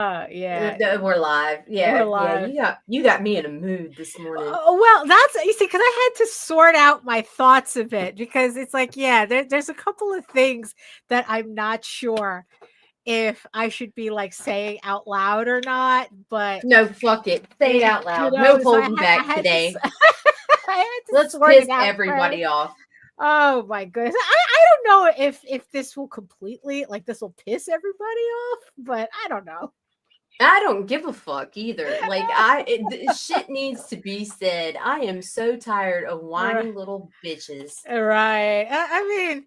Yeah. We're live. Yeah, We're live. You got me in a mood this morning. Well, that's, you see, because I had to sort out my thoughts a bit, because it's like, there's a couple of things that I'm not sure if I should be like saying out loud or not, but no, fuck it. Say it out loud. You know, no holding back today. I had to Let's sort piss it out everybody first. off. Oh my goodness. I don't know if this will completely, like, this will piss everybody off, but I don't know. I don't give a fuck either. Like, shit needs to be said. I am so tired of whining little bitches. Right. I mean,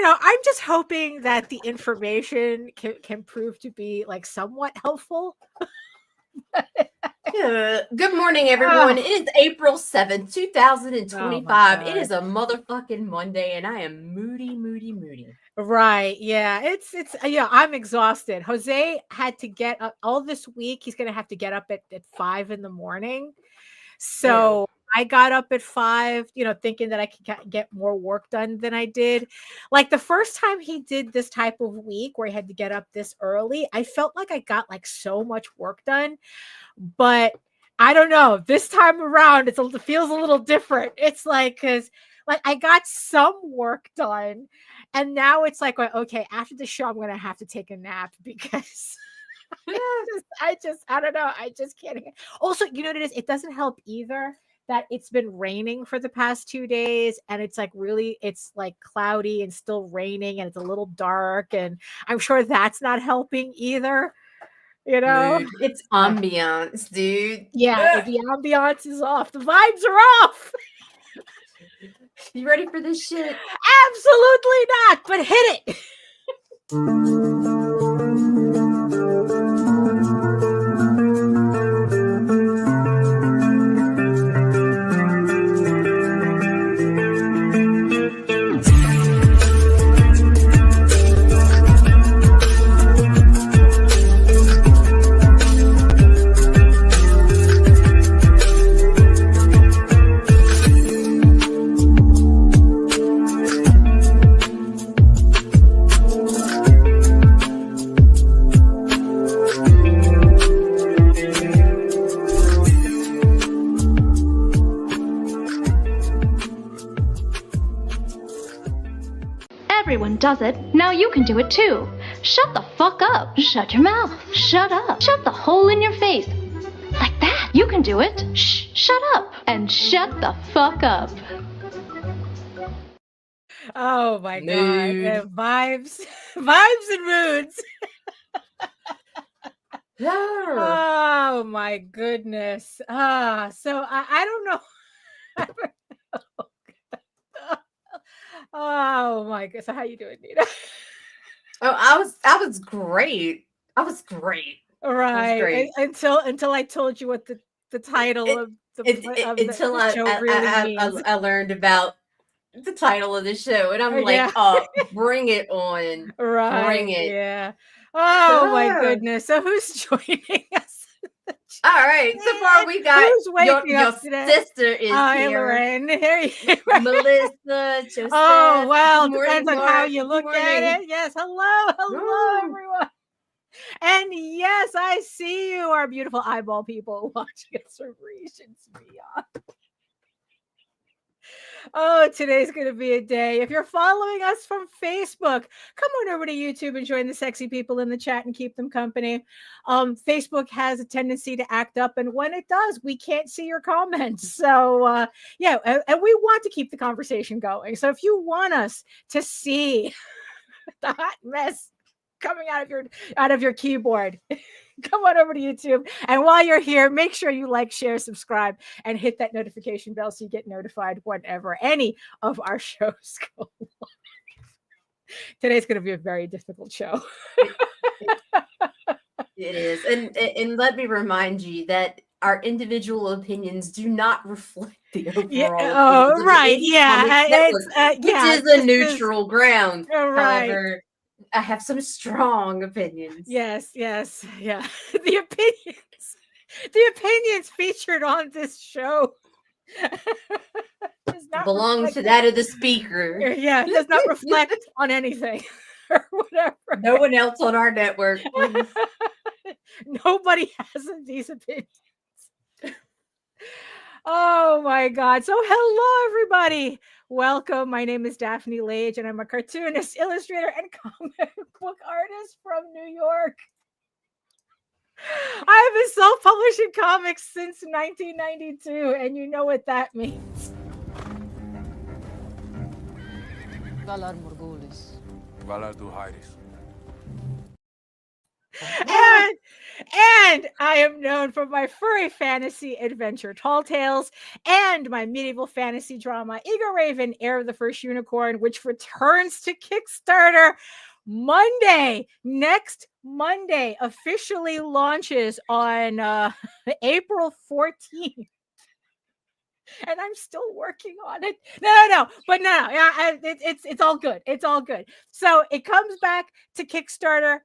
I'm just hoping that the information can prove to be like somewhat helpful. Good morning, everyone. It is April 7th, 2025. It is a motherfucking Monday, and I am moody. Right. Yeah. It's I'm exhausted. Jose had to get up all this week. He's going to have to get up at 5 a.m. So I got up at 5, thinking that I could get more work done than I did. Like the first time he did this type of week where he had to get up this early, I felt like I got like so much work done. But I don't know. This time around, it feels a little different. It's like, because like I got some work done, and now it's like, okay, after the show, I'm going to have to take a nap because I don't know. I just can't. Also, you know what it is? It doesn't help either that it's been raining for the past 2 days, and it's like it's like cloudy and still raining, and it's a little dark, and I'm sure that's not helping either. Dude, it's ambiance, dude. Yeah, the ambiance is off. The vibes are off. You ready for this shit? Absolutely not, but hit it. Everyone does it. Now you can do it too. Shut the fuck up. Shut your mouth. Shut up. Shut the hole in your face. Like that. You can do it. Shh. Shut up. And shut the fuck up. Oh my God. Vibes and moods. Oh my goodness. So I don't know. Oh my God. So how you doing, Nita? Oh, I was great. Right. Was great. Until I told you what the title of the show really means. I learned about the title of the show, and I'm like, bring it on. Right. Bring it. Yeah. Oh my goodness. So who's joining us? All right. So far we got your sister is here. Lauren. Melissa, Joseph. Oh, well, depends on how you look at it. Yes. Hello, everyone. And yes, I see you, our beautiful eyeball people watching us from regions beyond. Oh, today's going to be a day. If you're following us from Facebook, come on over to YouTube and join the sexy people in the chat and keep them company. Facebook has a tendency to act up, and when it does, we can't see your comments. So, and we want to keep the conversation going. So if you want us to see the hot mess coming out of your keyboard, come on over to YouTube. And while you're here, make sure you like, share, subscribe, and hit that notification bell so you get notified whenever any of our shows go live. Today's going to be a very difficult show. It is. And let me remind you that our individual opinions do not reflect the overall. Right. Yeah. Which is a neutral ground. Right. However, I have some strong opinions. Yes. Yeah. The opinions featured on this show belong to that of the speaker. Yeah, it does not reflect on anything or whatever. No one else on our network. Nobody has these opinions. Oh my God. So hello, everybody. Welcome. My name is Daphne Lage, and I'm a cartoonist, illustrator, and comic book artist from New York. I've been self-publishing comics since 1992, and you know what that means. Valar Morghulis. Valar Duhairis. And I am known for my furry fantasy adventure Tall Tales and my medieval fantasy drama Eagle Raven, Heir of the First Unicorn, which returns to Kickstarter Monday. Next Monday officially launches on April 14th. And I'm still working on it. No. It's all good. It's all good. So it comes back to Kickstarter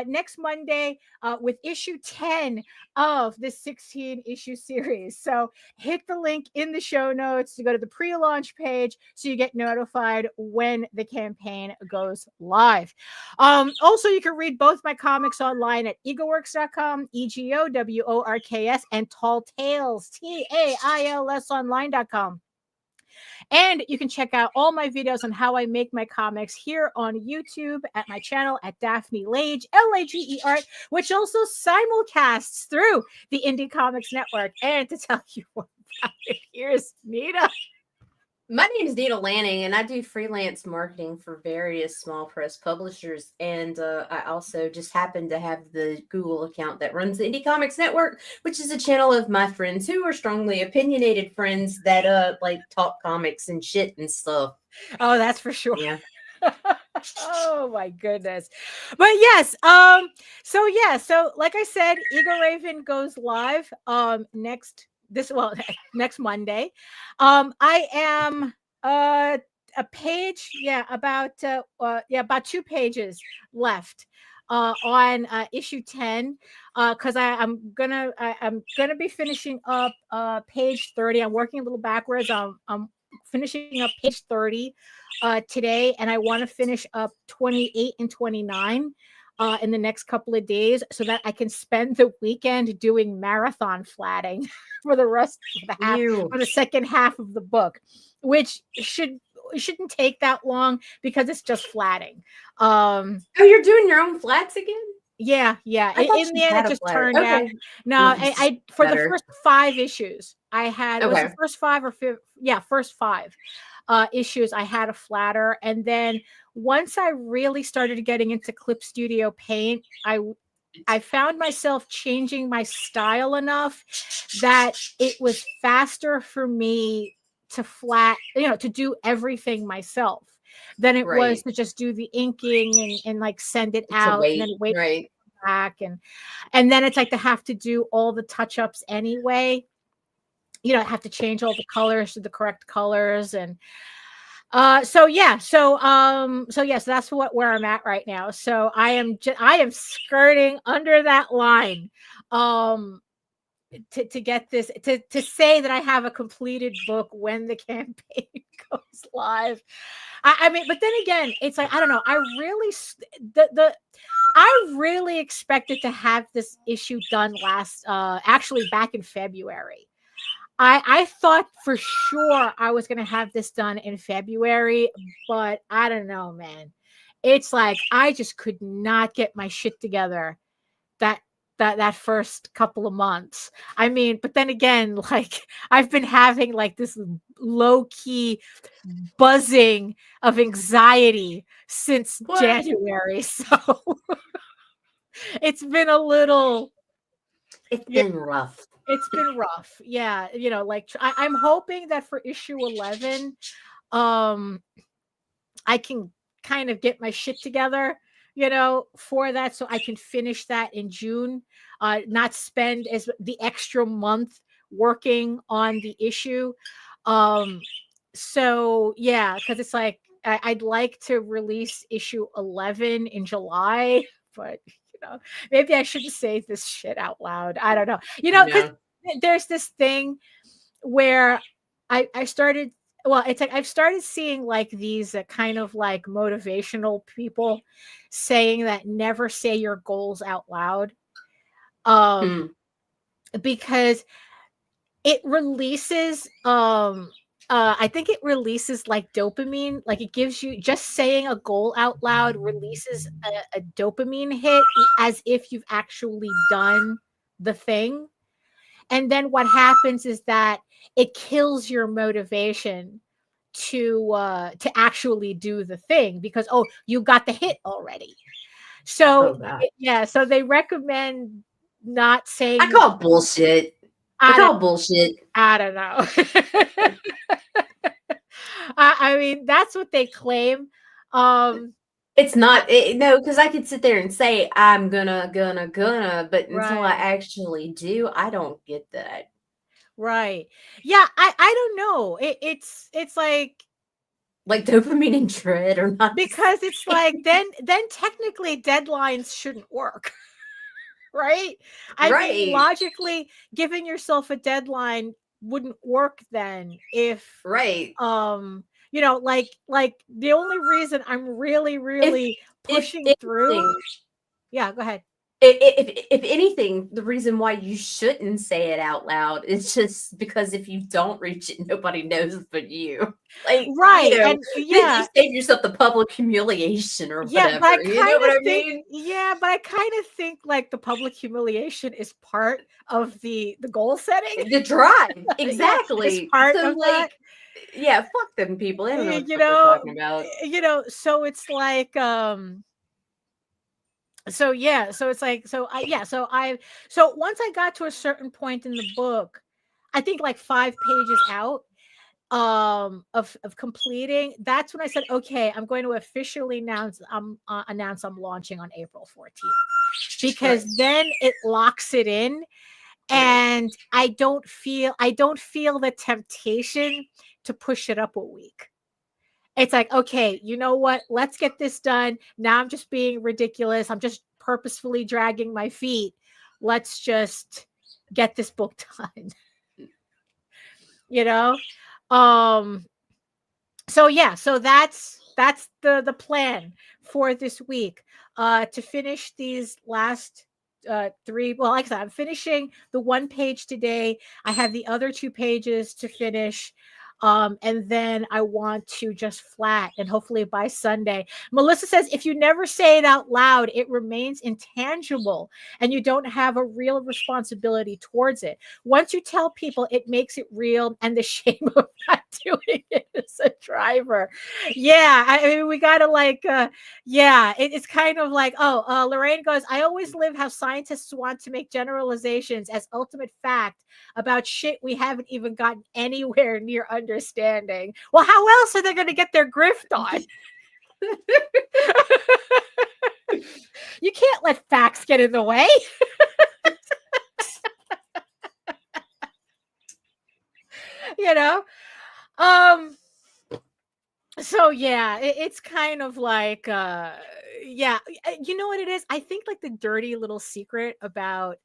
next Monday with issue 10 of the 16 issue series. So hit the link in the show notes to go to the pre-launch page so you get notified when the campaign goes live. Also, you can read both my comics online at egoworks.com, EGOWORKS, and Tall Tales, TAILS online.com. And you can check out all my videos on how I make my comics here on YouTube at my channel at Daphne Lage, Lage Art, which also simulcasts through the Indie Comics Network. And to tell you more about it, here's Nita. My name is Nita Lanning, and I do freelance marketing for various small press publishers. And I also just happen to have the Google account that runs the Indie Comics Network, which is a channel of my friends who are strongly opinionated friends that like talk comics and shit and stuff. Oh, that's for sure. Yeah. Oh my goodness. But yes, so like I said, Eagle Raven goes live next Monday. I am a page, about 2 pages left on issue 10 because I'm gonna be finishing up page 30. I'm working a little backwards. I'm finishing up page 30 today, and I want to finish up 28 and 29 in the next couple of days so that I can spend the weekend doing marathon flatting for the rest of the half, for the second half of the book, which shouldn't take that long because it's just flatting. Oh, you're doing your own flats again? Yeah. In the end, it just turned out. No, I for the first 5 issues, I had it was the first 5 or 5. Yeah, first 5 issues. I had a flatter, and then once I really started getting into Clip Studio Paint, I found myself changing my style enough that it was faster for me to to do everything myself than it was to just do the inking and like send it out and then wait back. And then it's like to have to do all the touch-ups anyway. I have to change all the colors to the correct colors. And so that's where I'm at right now. So I am skirting under that line to get this, to say that I have a completed book when the campaign goes live. I mean, but then again, it's like, I don't know. I really expected to have this issue done actually back in February. I thought for sure I was going to have this done in February, but I don't know, man. It's like I just could not get my shit together that first couple of months. I mean, but then again, like I've been having like this low-key buzzing of anxiety since January. So it's been rough. It's been rough. Yeah. Like I'm hoping that for issue 11, I can kind of get my shit together, for that. So I can finish that in June, not spend the extra month working on the issue. So yeah, because it's like, I'd like to release issue 11 in July, but maybe I shouldn't say this shit out loud. I don't know. Because there's this thing where I started. Well, it's like I've started seeing like these kind of like motivational people saying that never say your goals out loud. Hmm. Because it releases I think it releases like dopamine, like it gives you, just saying a goal out loud releases a dopamine hit as if you've actually done the thing. And then what happens is that it kills your motivation to actually do the thing, because you got the hit already. So Oh God. yeah, so they recommend not saying I call bullshit. I call bullshit. I don't know. I mean, that's what they claim. It's not no, because I could sit there and say I'm gonna, but until I Right, actually do, I don't get that. right. Yeah, I don't know. It's Like dopamine and dread are not the because it's same. like then technically deadlines shouldn't work, right? I mean, Right, logically, giving yourself a deadline wouldn't work then if right. like the only reason I'm really If really if pushing through. anything, Yeah, go ahead. if anything, the reason why you shouldn't say it out loud is just because if you don't reach it, nobody knows but you. Like, Right, and you yeah, save yourself the public humiliation or yeah, but whatever. You know what I mean? I kind of think like the public humiliation is part of the goal setting. The drive, Yeah, it's exactly. part So, of that. like, yeah, fuck them people. They don't know what the You fuck they're know, talking about. so it's like so yeah, so it's like so once I got to a certain point in the book, I think like 5 pages out of completing, that's when I said, okay, I'm going to officially announce I'm launching on April 14th, Right, because then it locks it in, right. and I don't feel the temptation to push it up a week. It's like, okay, you know what, let's get this done. Now I'm just being ridiculous, I'm just purposefully dragging my feet. Let's just get this book done. you know um so yeah, so that's the plan for this week, to finish these last three. Well, like I said, I'm finishing the one page today. I have the other 2 pages to finish, and then I want to just flat, and hopefully by Sunday. Melissa says if you never say it out loud, it remains intangible and you don't have a real responsibility towards it. Once you tell people, it makes it real, and the shame of not doing it is a driver. Yeah, I mean, we gotta yeah, it's kind of like, Lorraine goes, I always live how scientists want to make generalizations as ultimate fact about shit we haven't even gotten anywhere near understanding. Well, how else are they going to get their grift on? You can't let facts get in the way. you know um so yeah, it's kind of like yeah, you know what it is, I think like the dirty little secret about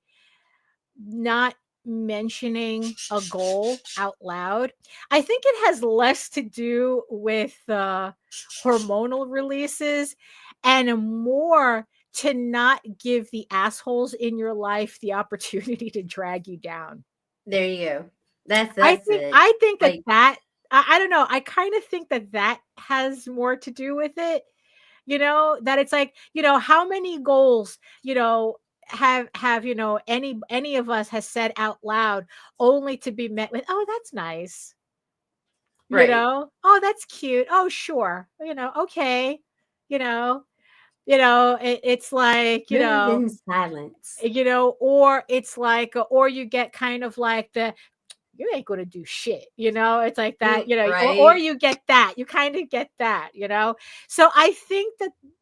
not mentioning a goal out loud, I think it has less to do with hormonal releases and more to not give the assholes in your life the opportunity to drag you down. There you go. I That's think it. I think that Like, that I don't know. I kind of think that that has more to do with it. That it's like, how many goals, have any of us has said out loud only to be met with, oh, that's nice. right. Oh, that's cute. Oh, sure. Okay. You know, it's like, Move in silence. or it's like, or you get kind of like you ain't gonna do shit, it's like that, or Right. you get that, you kind of get that, so I think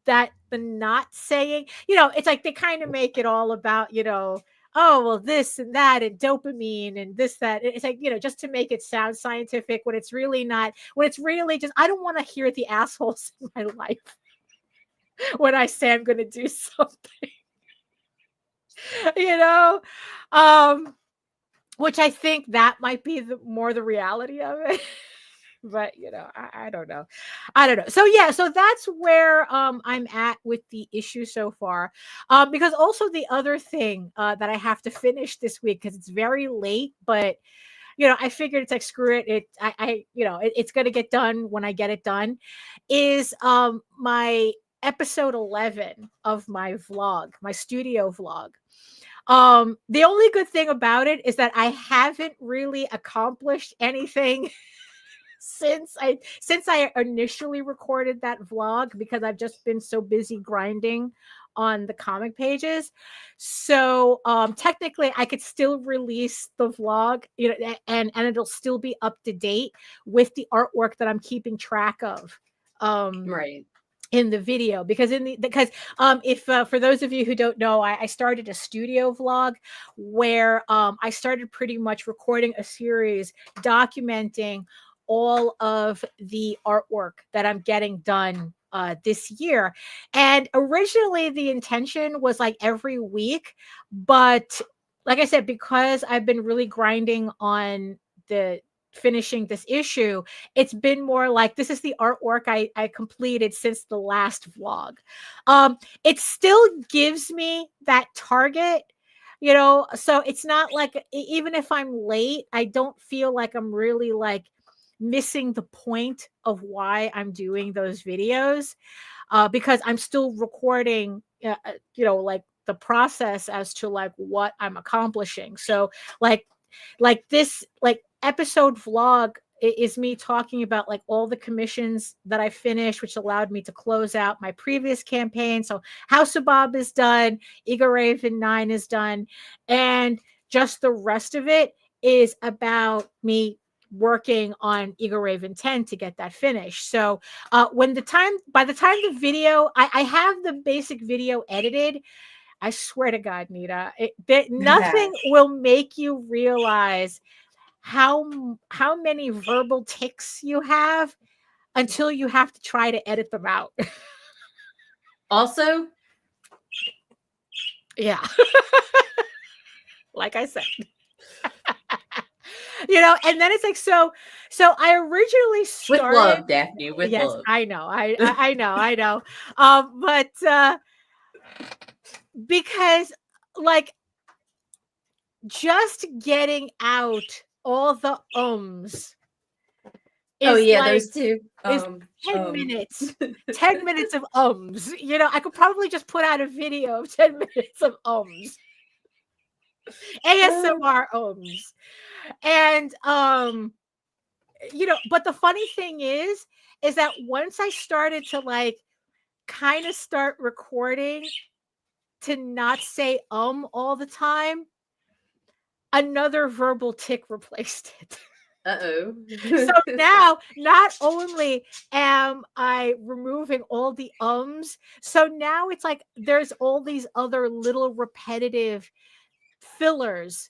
that the not saying, it's like they kind of make it all about, oh, well, this and that and dopamine and this, that. It's like, just to make it sound scientific, when it's really not, when it's really just, I don't want to hear the assholes in my life when I say I'm gonna do something. you know um which I think that might be more the reality of it. But I don't know. I don't know. So yeah, so that's where I'm at with the issue so far. Because also the other thing that I have to finish this week, because it's very late, but I figured it's like screw it. It's gonna get done when I get it done. Is my episode 11 of my vlog, my studio vlog. The only good thing about it is that I haven't really accomplished anything since I initially recorded that vlog, because I've just been so busy grinding on the comic pages. So technically I could still release the vlog, and it'll still be up to date with the artwork that I'm keeping track of. Right. In the video, because if for those of you who don't know, I started a studio vlog where I started pretty much recording a series documenting all of the artwork that I'm getting done this year. And originally the intention was like every week, but like I said, because I've been really grinding on the finishing this issue, it's been more like this is the artwork I completed since the last vlog. It still gives me that target, so it's not like, even if I'm late, I don't feel like I'm really like missing the point of why I'm doing those videos, because I'm still recording, like the process as to like what I'm accomplishing. So like this like episode vlog is me talking about like all the commissions that I finished, which allowed me to close out my previous campaign. So House of Bob is done, Eagle Raven 9 is done, and just the rest of it is about me working on Eagle Raven 10 to get that finished. So by the time the video, I have the basic video edited. I swear to God, Nita, nothing will make you realize how many verbal tics you have until you have to try to edit them out. Also, yeah. Like I said. And then it's like, so I originally started with love, Daphne, with yes, love. I know. I know. But because like just getting out all the Oh yeah, like, those two. 10 minutes. 10 minutes of I could probably just put out a video of 10 minutes of ASMR and but the funny thing is that once I started to like kind of start recording to not say all the time, another verbal tick replaced it. Uh-oh. So now not only am I removing all the so now it's like there's all these other little repetitive fillers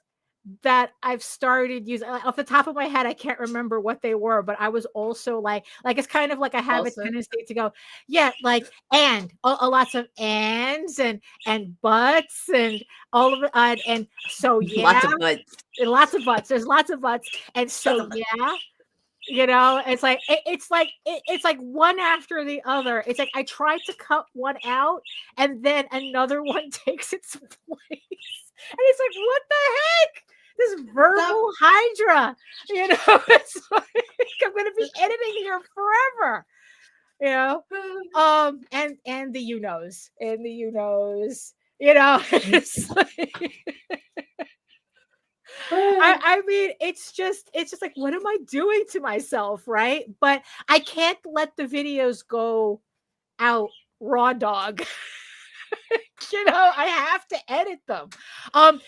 that I've started using. Off the top of my head, I can't remember what they were, but I was also like it's kind of like I have a tendency to go, yeah, like and lots of ands and buts and all of it, and so yeah, lots of butts. Lots of butts. There's lots of butts, and so yeah. It's like one after the other. It's like I tried to cut one out and then another one takes its place. And it's like, what the heck? This verbal hydra, it's like I'm gonna be editing here forever. And the it's like I mean, it's just like, what am I doing to myself, right? But I can't let the videos go out raw dog. I have to edit them. My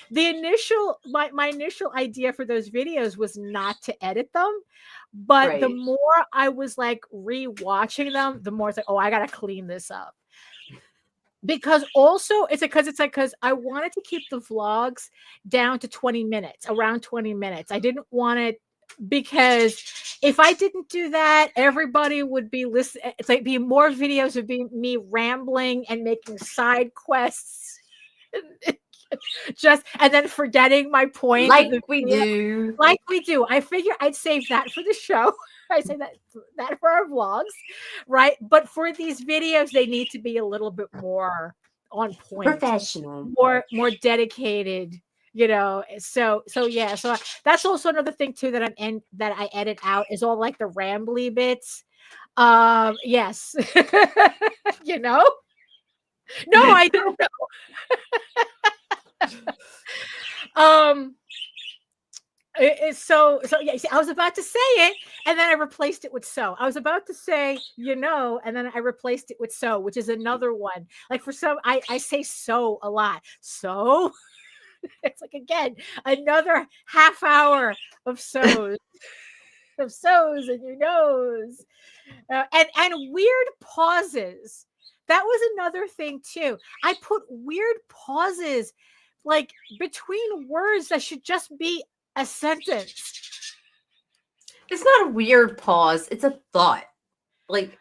initial idea for those videos was not to edit them, but the more I was like rewatching them, the more it's like, oh, I gotta clean this up. Because also because I wanted to keep the vlogs down to 20 minutes, around 20 minutes. I didn't want it, because if I didn't do that, everybody would be listening. It's like be more videos of me rambling and making side quests. Just and then forgetting my point. Like we do. Like we do. I figure I'd save that for the show. I say that for our vlogs, right? But for these videos, they need to be a little bit more on point, Professional, more dedicated, So yeah, so that's also another thing too that that I edit out is all like the rambly bits. Yes, No, I don't know. So yeah, see, I was about to say it and then I replaced it with so. I was about to say, and then I replaced it with so, which is another one. Like for some, I say so a lot. So it's like, again, another half hour of so's, and your nose. And weird pauses. That was another thing too. I put weird pauses like between words that should just be a sentence. It's not a weird pause. It's a thought. Like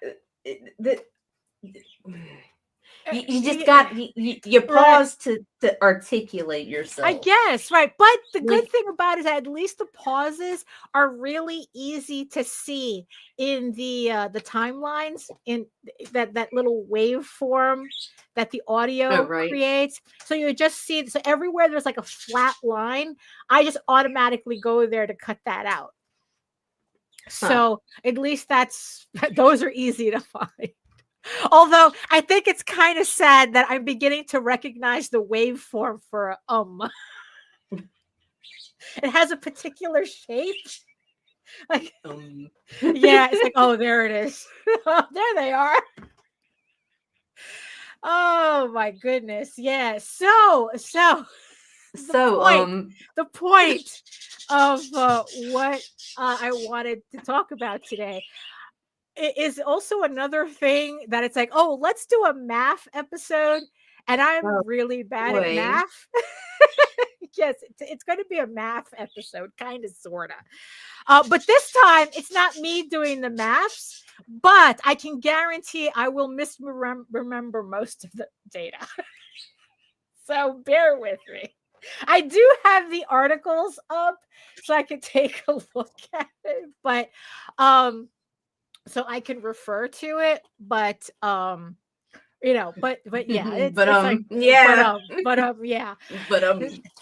you just got you pause to articulate yourself. I guess, right. But the good thing about it is that at least the pauses are really easy to see in the timelines in that little waveform that the audio creates. So you just see, so everywhere there's like a flat line, I just automatically go there to cut that out. So at least those are easy to find. Although I think it's kind of sad that I'm beginning to recognize the waveform for It has a particular shape. Like, yeah, it's like, oh, there it is. There they are. Oh my goodness. Yeah. So the point of what I wanted to talk about today is also another thing that it's like, oh, let's do a math episode. And I'm really bad at math. Yes, it's going to be a math episode, kind of, sort of. But this time, it's not me doing the maths, but I can guarantee I will misremember most of the data. So bear with me. I do have the articles up, so I can take a look at it. But so I can refer to it, but yeah, it's,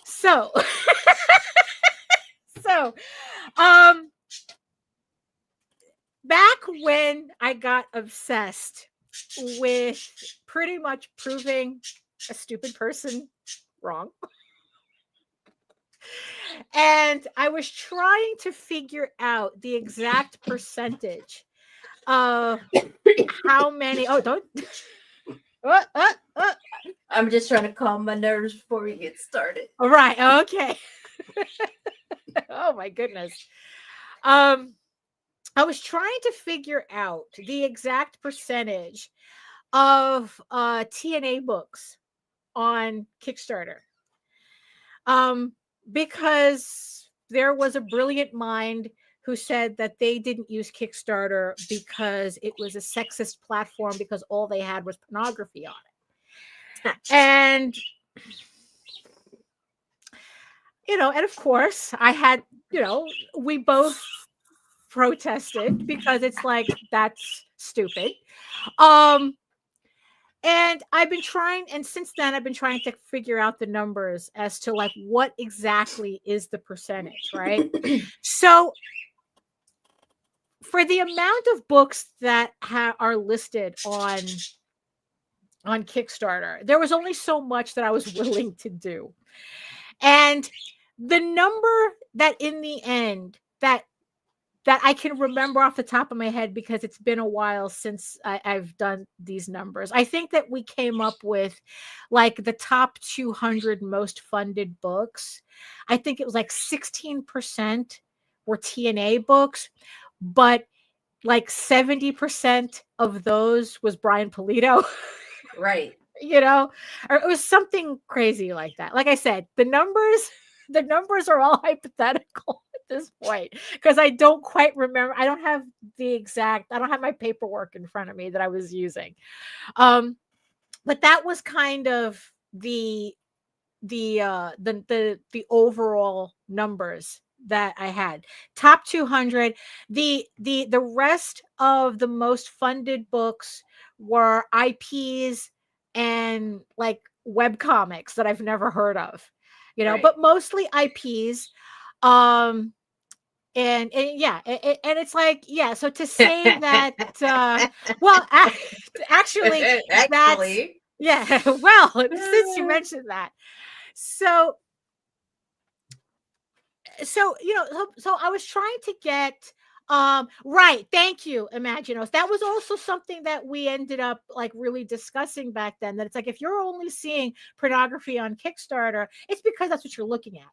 so back when I got obsessed with pretty much proving a stupid person wrong, and I was trying to figure out the exact percentage of how many. Oh, don't. I'm just trying to calm my nerves before we get started. All right. Okay. Oh my goodness. I was trying to figure out the exact percentage of T&A books on Kickstarter. Because there was a brilliant mind who said that they didn't use Kickstarter because it was a sexist platform because all they had was pornography on it. And, and of course I had, we both protested because it's like, that's stupid. And I've been trying, and since then I've been trying to figure out the numbers as to like what exactly is the percentage, right? So for the amount of books that are listed on Kickstarter, there was only so much that I was willing to do. And the number that in the end that I can remember off the top of my head, because it's been a while since I've done these numbers, I think that we came up with like the top 200 most funded books. I think it was like 16% were T&A books, but like 70% of those was Brian Pulido. Right. Or it was something crazy like that. Like I said, the numbers are all hypothetical at this point because I don't quite remember. I don't have my paperwork in front of me that I was using. But that was kind of the the overall numbers that I had. Top 200. The rest of the most funded books were IPs and like web comics that I've never heard of, you know, Right. but mostly IPs. And yeah, and it's like, yeah, so to say that well, actually that's, Actually, yeah, well, since you mentioned that. So you know, so I was trying to get right, thank you, Imaginos. That was also something that we ended up like really discussing back then, that it's like if you're only seeing pornography on Kickstarter, it's because that's what you're looking at.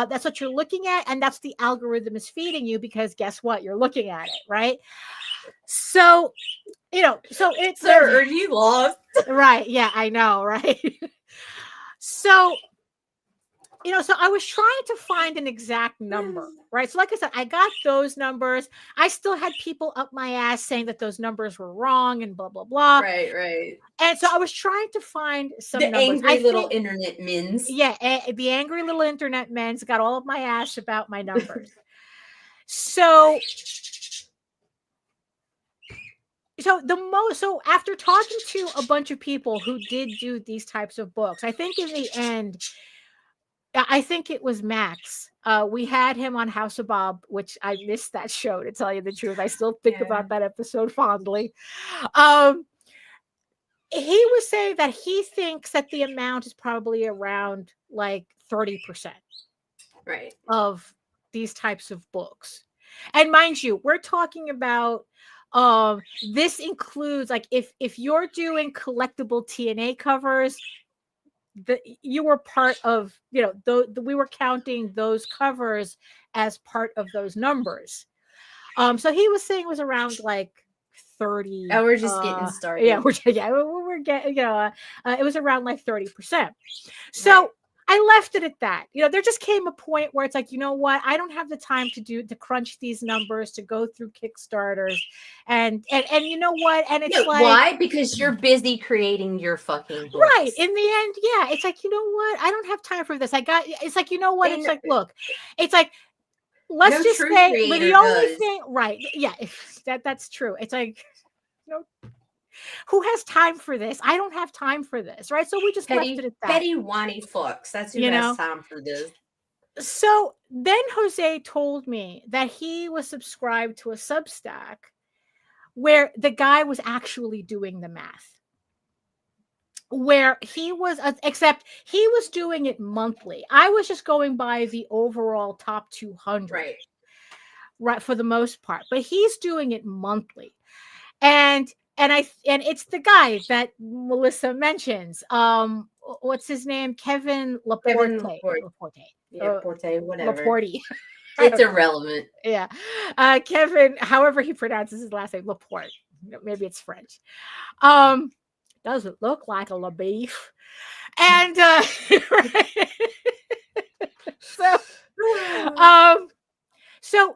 That's what you're looking at, and that's the algorithm is feeding you, because guess what? You're looking at it, right? So, you know, so it's sir, are you lost? right. Yeah, I know, right? So, you know, so I was trying to find an exact number, right? So, like I said, I got those numbers. I still had people up my ass saying that those numbers were wrong and blah blah blah. Right. And so I was trying to find some The numbers. angry little internet mins. Yeah, the angry little internet men's got all of my ass about my numbers. So after talking to a bunch of people who did do these types of books, I think in the end, I think it was Max. We had him on House of Bob, which I missed that show, to tell you the truth. I still think about that episode fondly. He was saying that he thinks that the amount is probably around like 30%, right, of these types of books. And mind you, we're talking about this includes, like, if you're doing collectible T&A covers, you were part of, you know, we were counting those covers as part of those numbers. So he was saying it was around like 30. Oh, we're just getting started. Yeah, we're getting, you know, it was around like 30%. So right. I left it at that. You know, there just came a point where it's like, you know what? I don't have the time to crunch these numbers, to go through Kickstarters, and you know what? And it's like, why? Because you're busy creating your fucking books. Right. In the end, yeah, it's like, you know what? I don't have time for this. It's like, you know what? It's like, look, it's like, let's just say the only thing, right? Yeah, that's true. It's like, you know, who has time for this? I don't have time for this, right? So we just left it at that. Petty whiny fucks. That's who has time for this. So then Jose told me that he was subscribed to a Substack where the guy was actually doing the math. Where he was, except he was doing it monthly. I was just going by the overall top 200, right, for the most part. But he's doing it monthly, and it's the guy that Melissa mentions. What's his name? Kevin Laporte. Laporte, whatever. Laporte. It's irrelevant. Yeah, Kevin. However he pronounces his last name, Laporte. Maybe it's French. Doesn't look like a LaBeef. And so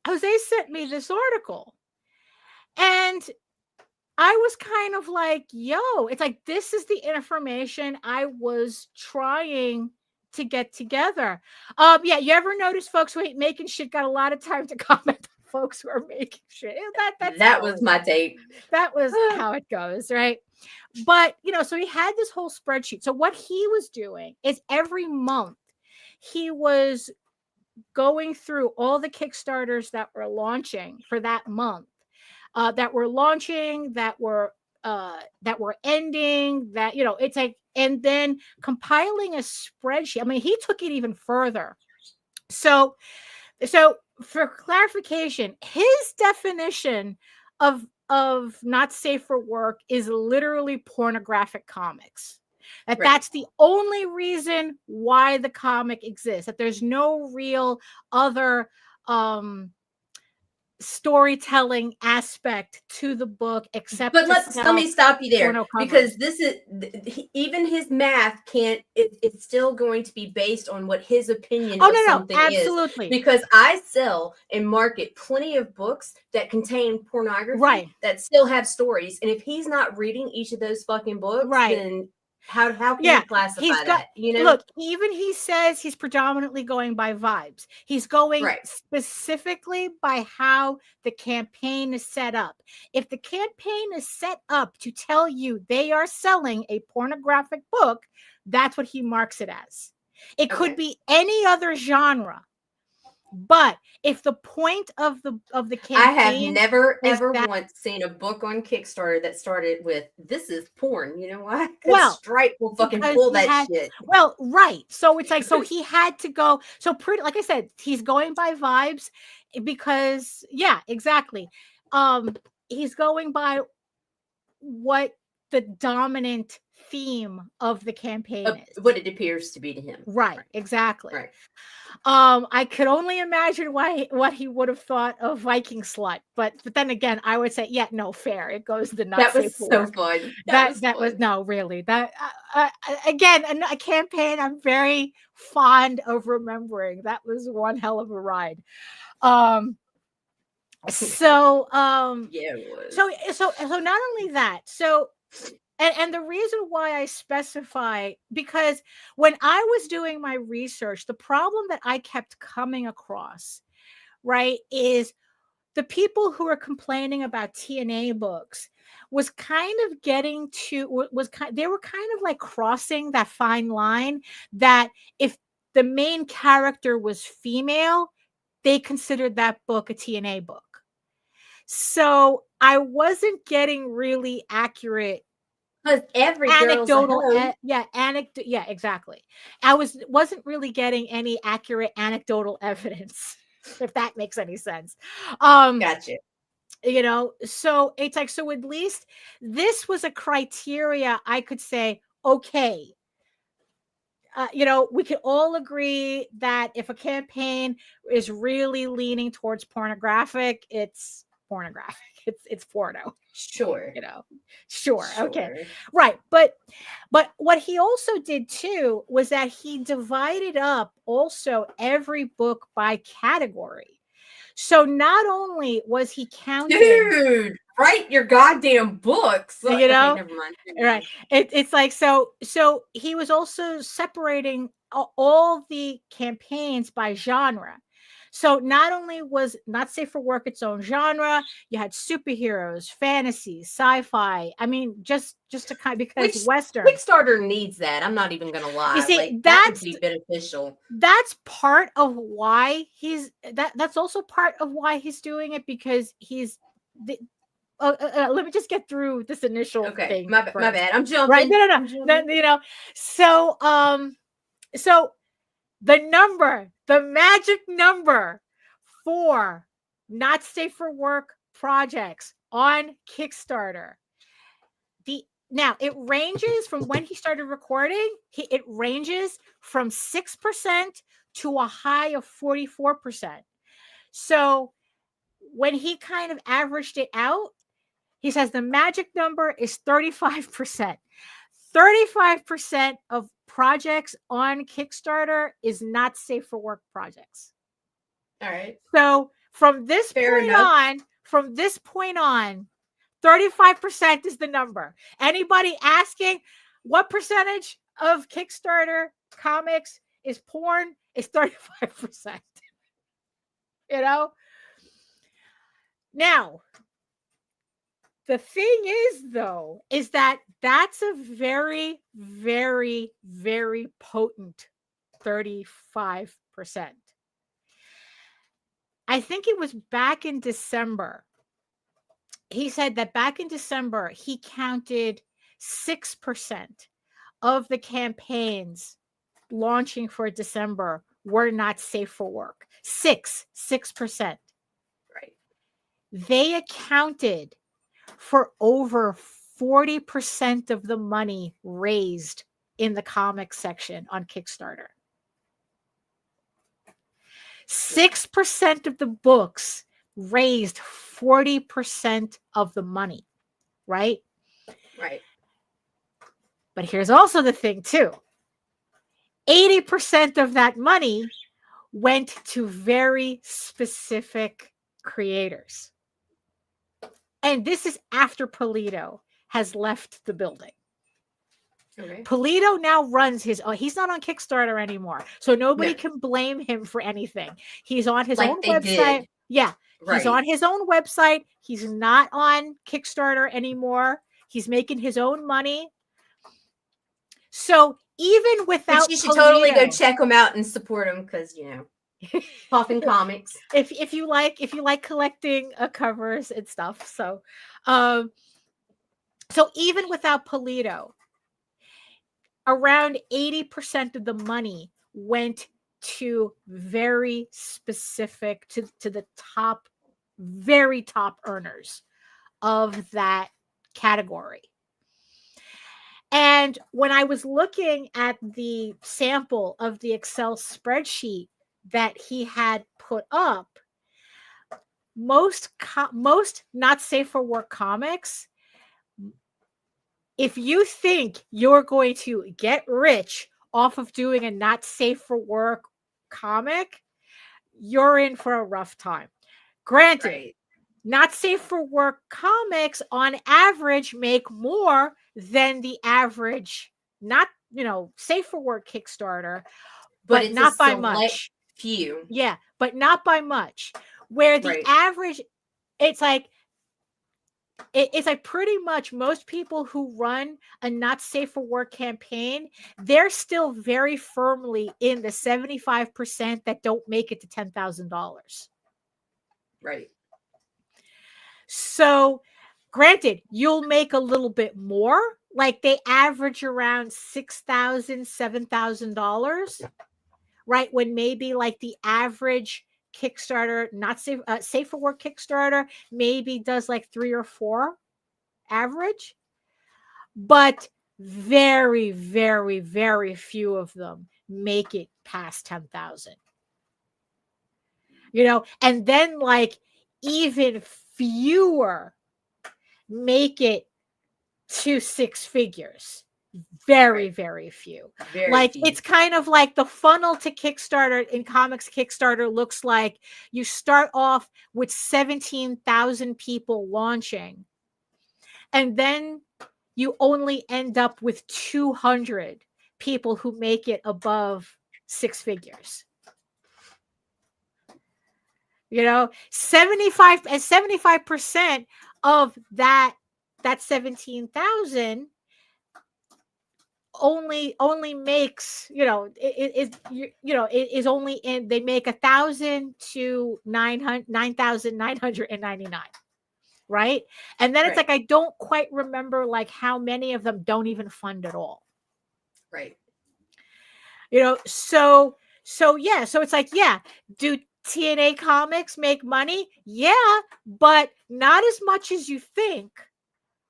Jose sent me this article, and I was kind of like, yo, it's like, this is the information I was trying to get together. Yeah, you ever notice folks who ain't making shit got a lot of time to comment on folks who are making shit? That was my take. That was how it goes, right? But, you know, so he had this whole spreadsheet. So what he was doing is every month he was going through all the Kickstarters that were launching for that month, that were launching, that were ending, that, you know, it's like, and then compiling a spreadsheet. I mean, he took it even further. So for clarification, his definition of not safe for work is literally pornographic comics. That's the only reason why the comic exists. That there's no real other storytelling aspect to the book except. But let me stop you there, because this is even his math can't. It's still going to be based on what his opinion of something absolutely. is. Because I sell and market plenty of books that contain pornography, that still have stories, and if he's not reading each of those fucking books, then How can Yeah, you classify he's got that? You know, look, even he says he's predominantly going by vibes. He's going right? specifically by how the campaign is set up. If the campaign is set up to tell you they are selling a pornographic book, that's what he marks it as. It could Okay. be any other genre. But if the point of the campaign, I have never is ever that- once seen a book on Kickstarter that started with "This is porn." You know why? Because Well, Stripe will fucking because pull he that had shit. well, right. So it's like, so he had to go. So pretty, like I said, he's going by vibes because yeah, exactly. He's going by what the dominant theme of the campaign is. What it appears to be to him. Right, exactly. Right. I could only imagine what he would have thought of Viking Slut, but then again, I would say, yeah, no, fair. It goes the not That safe was for so work. fun. That was fun. no, really. That again, a campaign I'm very fond of remembering. That was one hell of a ride. So Yeah, it was. so not only that, so and the reason why I specify, because when I was doing my research, the problem that I kept coming across, right, is the people who are complaining about T&A books was kind of getting to they were kind of like crossing that fine line that if the main character was female, they considered that book a T&A book. So I wasn't getting really accurate Because every anecdotal girl's a hoe. yeah, exactly. Wasn't really getting any accurate anecdotal evidence, if that makes any sense. Gotcha. You know, so it's like, so at least this was a criteria I could say, okay, you know, we could all agree that if a campaign is really leaning towards pornographic, it's pornographic. It's porno. Sure. You know, sure. Okay. Sure. Right. But what he also did too was that he divided up also every book by category. So not only was he counting, Dude, write your goddamn books. you know, okay, never mind. right? It's like, so he was also separating all the campaigns by genre. So not only was Not Safe for Work its own genre, you had superheroes, fantasy, sci-fi. I mean, just to kind, because Which Western. Kickstarter needs that. I'm not even gonna lie. You see, like, that would be beneficial. That's part of why that's also part of why he's doing it, because he's the let me just get through this initial thing. My bad. I'm jumping. Right? No, you know. So so the magic number for Not Safe for Work projects on Kickstarter. Now it ranges from when he started recording. It ranges from 6% to a high of 44%. So when he kind of averaged it out, he says the magic number is 35%. 35% of projects on Kickstarter is Not Safe for Work projects. All right. So from this point on, 35% is the number. Anybody asking what percentage of Kickstarter comics is porn? Is 35%. You know? Now, the thing is, though, is that that's a very, very, very potent 35%. I think it was back in December. He said that back in December, he counted 6% of the campaigns launching for December were not safe for work. 6%. Right. They accounted for over 40% of the money raised in the comics section on Kickstarter. 6% of the books raised 40% of the money, right? Right. But here's also the thing too. 80% of that money went to very specific creators. And this is after Polito has left the building. Okay. Polito now runs his own. He's not on Kickstarter anymore, so nobody No. can blame him for anything. He's on his Like own they website. did. Yeah, he's Right. on his own website. He's not on Kickstarter anymore. He's making his own money. So even without But you should totally go Polito- check them out and support them because Puffin Comics. if you like collecting covers and stuff. So even without Polito, around 80% of the money went to very specific to the top, very top earners of that category. And when I was looking at the sample of the Excel spreadsheet that he had put up, most not safe for work comics, if you think you're going to get rich off of doing a not safe for work comic, you're in for a rough time. Granted, Right. not safe for work comics on average make more than the average not safe for work Kickstarter, but it's not a by select much. few. Yeah, but not by much. Where the Right. average, it's like pretty much most people who run a not safe for work campaign, they're still very firmly in the 75% that don't make it to $10,000. Right. So granted, you'll make a little bit more, like they average around $6,000, $7,000, right? When maybe like the average Kickstarter, not safe for work Kickstarter, maybe does like 3 or 4 average, but very, very, very few of them make it past 10,000. And then like even fewer make it to 6 figures. Very, Right. very few. Very Like few. it's kind of like the funnel to Kickstarter in comics. Kickstarter looks like you start off with 17,000 people launching, and then you only end up with 200 people who make it above 6 figures. 75% of that 17,000 only makes it is only in, they make 1,000 to 9,999, right? And then it's Right. like I don't quite remember like how many of them don't even fund at all. Right. So yeah, so it's like, yeah, do T&A comics make money? Yeah, but not as much as you think,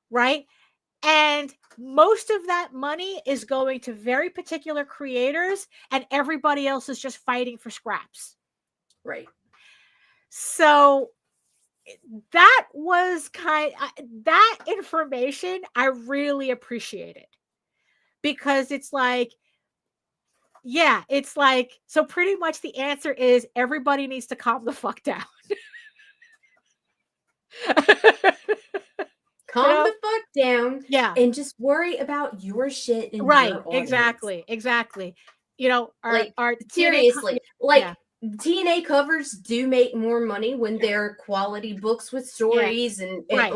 right? And most of that money is going to very particular creators, and everybody else is just fighting for scraps. Right. So that was that information I really appreciated, because it's like, yeah, it's like, so pretty much the answer is everybody needs to calm the fuck down. Calm the fuck down. Yeah. And just worry about your shit and Right. your audience. Exactly. Our seriously, yeah. T&A covers do make more money when they're quality books with stories, and they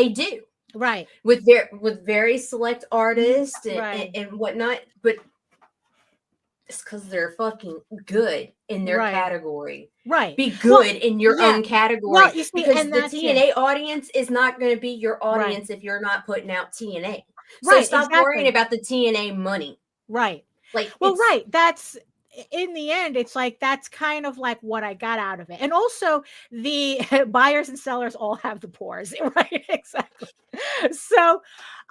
do. Right. With very select artists and whatnot, but it's because they're fucking good in their category. Right. Be good in your own category. Well, you see, because the T&A audience is not going to be your audience if you're not putting out T&A. So stop worrying about the T&A money. Right. That's, in the end, it's like, that's kind of like what I got out of it. And also the buyers and sellers all have the pores, right? Exactly. So,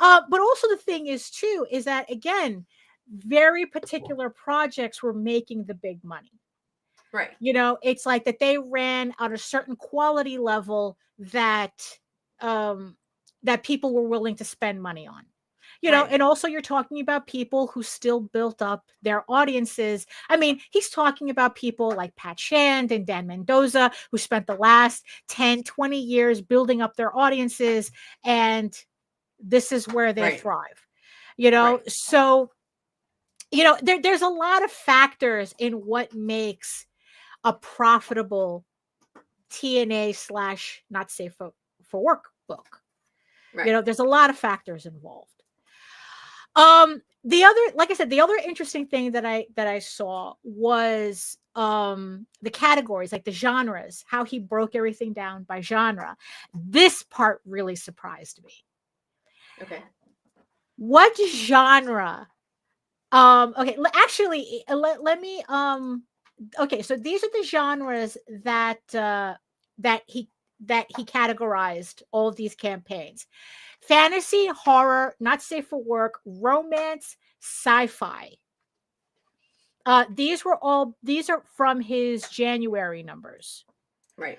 but also the thing is too, is that again, very particular projects were making the big money. Right. It's like that they ran on a certain quality level that that people were willing to spend money on. And also you're talking about people who still built up their audiences. I mean, he's talking about people like Pat Shand and Dan Mendoza, who spent the last 10, 20 years building up their audiences, and this is where they thrive. you know, Right. so, you know, there's a lot of factors in what makes a profitable T&A / not safe for work book. Right. You know, there's a lot of factors involved. The other, like I said, the other interesting thing that I saw was the categories, like the genres, how he broke everything down by genre. This part really surprised me. Okay. What genre? Okay, actually, let me okay, so these are the genres that that he categorized all of these campaigns: fantasy, horror, not safe for work, romance, sci-fi. These are from his January numbers. Right.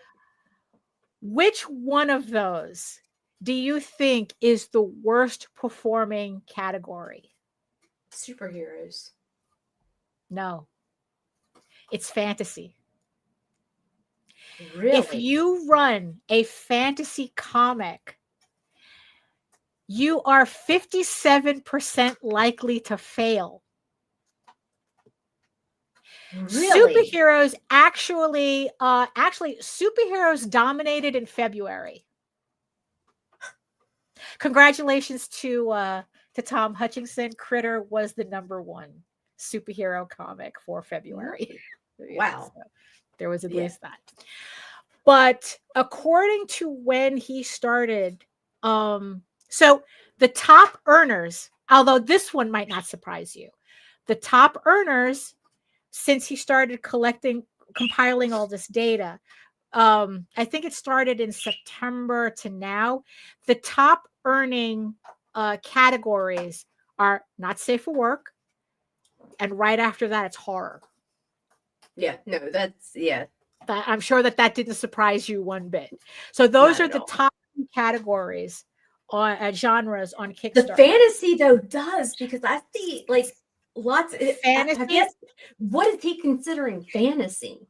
Which one of those do you think is the worst performing category? Superheroes. No. It's fantasy. Really? If you run a fantasy comic, you are 57% likely to fail. Really? Superheroes actually superheroes dominated in February. Congratulations to Tom Hutchinson. Critter was the #1 superhero comic for February. Wow. So there was at least that. But according to when he started, so the top earners, although this one might not surprise you, the top earners since he started compiling all this data, I think it started in September to now, the top earning categories are not safe for work, and right after that it's horror. Yeah, no, that's I'm sure that didn't surprise you one bit. So those are the top categories on genres on Kickstarter. The fantasy though does, because I see like lots of fantasy. I guess, what is he considering fantasy?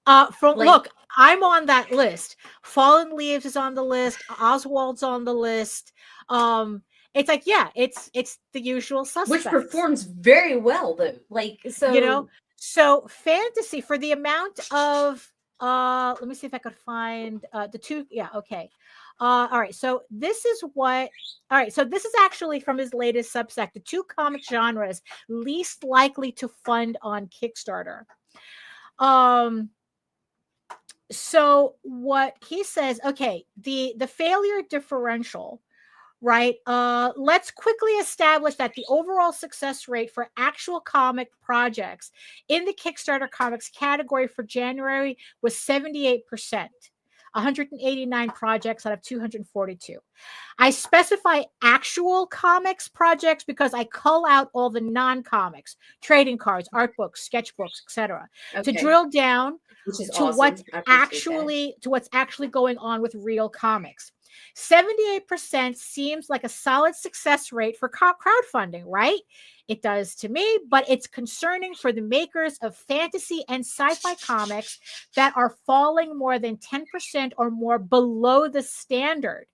Look, I'm on that list. Fallen Leaves is on the list. Oswald's on the list. It's like, yeah, it's the usual suspects, which performs very well though. Like, so you know, so fantasy for the amount of let me see if I could find the two. Yeah, okay. All right, so this is actually from his latest Substack, the 2 comic genres least likely to fund on Kickstarter. So what he says, okay, the failure differential, right? Let's quickly establish that the overall success rate for actual comic projects in the Kickstarter comics category for January was 78%. 189 projects out of 242. I specify actual comics projects because I cull out all the non-comics, trading cards, art books, sketchbooks, etc., to drill down to what's actually going on with real comics. 78% seems like a solid success rate for crowdfunding, right? It does to me, but it's concerning for the makers of fantasy and sci-fi comics that are falling more than 10% or more below the standard,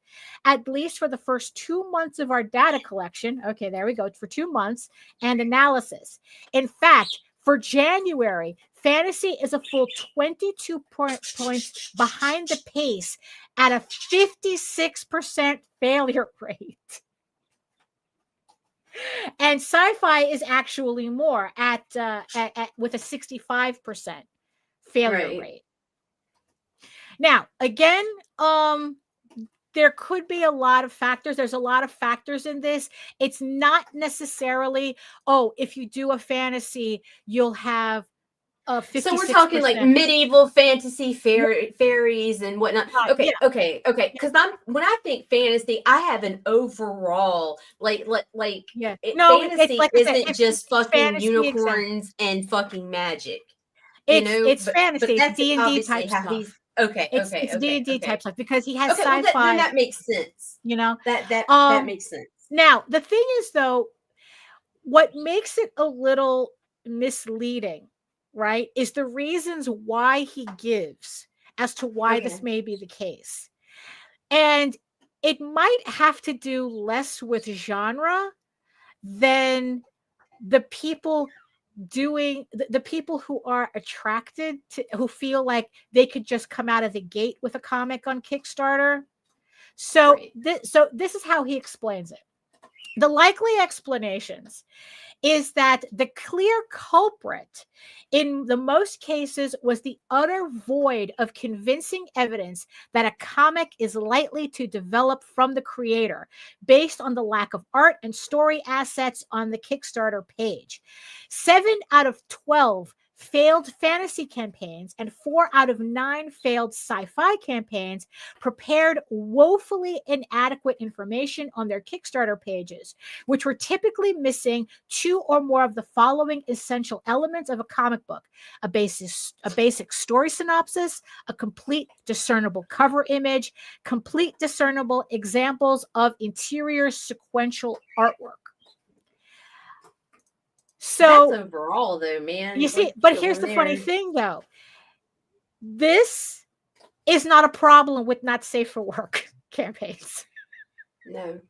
at least for the first 2 months of our data collection. Okay, there we go, for 2 months and analysis. In fact, for January, fantasy is a full 22 points behind the pace at a 56% failure rate. And sci-fi is actually more at with a 65% failure rate. Now, again, there could be a lot of factors. There's a lot of factors in this. It's not necessarily, if you do a fantasy, you'll have 56%. So we're talking like medieval fantasy, fairies and whatnot. Okay. Because when I think fantasy, I have an overall fantasy isn't just fucking unicorns and fucking magic. It's fantasy. But that's D&D type how stuff. It's D&D type stuff because he has sci-fi. Well, then that makes sense. That makes sense. Now the thing is, though, what makes it a little misleading, right, is the reasons why he gives as to why this may be the case. And it might have to do less with genre then the people doing the people who are attracted to, who feel like they could just come out of the gate with a comic on Kickstarter. So Right. this is how he explains it. The likely explanations is that the clear culprit in the most cases was the utter void of convincing evidence that a comic is likely to develop from the creator based on the lack of art and story assets on the Kickstarter page. 7 out of 12 failed fantasy campaigns and 4 out of 9 failed sci-fi campaigns prepared woefully inadequate information on their Kickstarter pages, which were typically missing 2 or more of the following essential elements of a comic book: a basic story synopsis, a complete discernible cover image, complete discernible examples of interior sequential artwork. So that's overall, though, man. you see, but here's the funny thing, though. This is not a problem with not safe for work campaigns. No.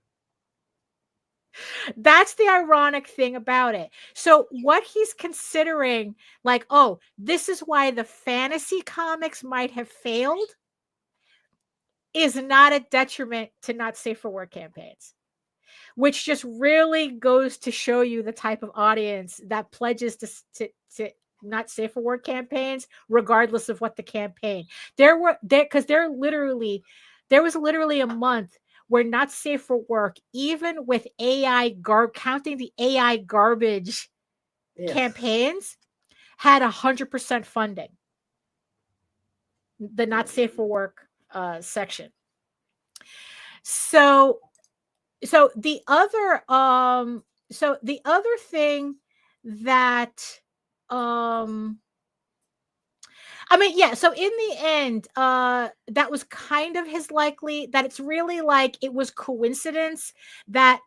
That's the ironic thing about it. So what he's considering, like, oh, this is why the fantasy comics might have failed, is not a detriment to not safe for work campaigns, which just really goes to show you the type of audience that pledges to not safe for work campaigns, regardless of what the campaign. There was literally a month where not safe for work, even with counting the AI garbage campaigns, had 100% funding. The not safe for work section. So the other thing that so in the end, that was kind of his likely, that it's really like it was coincidence that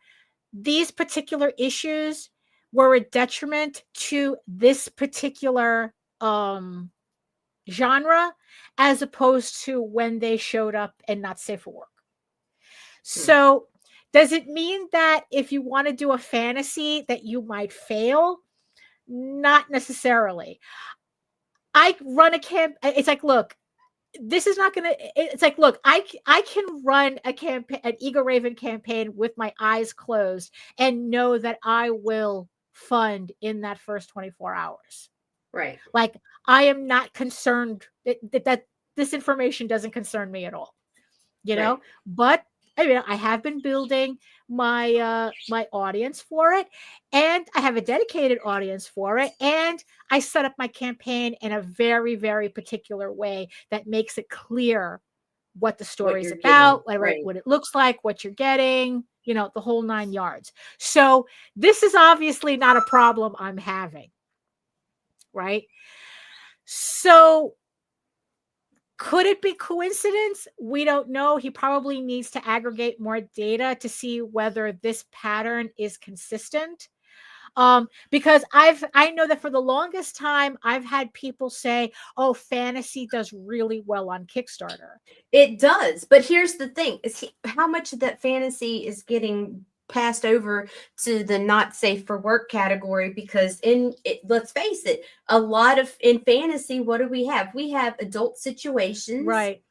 these particular issues were a detriment to this particular genre, as opposed to when they showed up and not safe for work. So does it mean that if you want to do a fantasy that you might fail? Not necessarily. I run a camp. It's like, look, this is not going to, it's like, look, I can run a campaign, an Ego Raven campaign with my eyes closed and know that I will fund in that first 24 hours. Right. Like, I am not concerned that this information doesn't concern me at all, you know, right. But I mean, I have been building my my audience for it, and I have a dedicated audience for it, and I set up my campaign in a very, very particular way that makes it clear what the story is about, what it looks like, what you're getting, you know, the whole 9 yards. So this is obviously not a problem I'm having, right? So could it be coincidence? We don't know. He probably needs to aggregate more data to see whether this pattern is consistent. Because I know that for the longest time, I've had people say, oh, fantasy does really well on Kickstarter. It does. But here's the thing, how much of that fantasy is getting passed over to the not safe for work category? Because let's face it, a lot of in fantasy, what do? We have adult situations, right,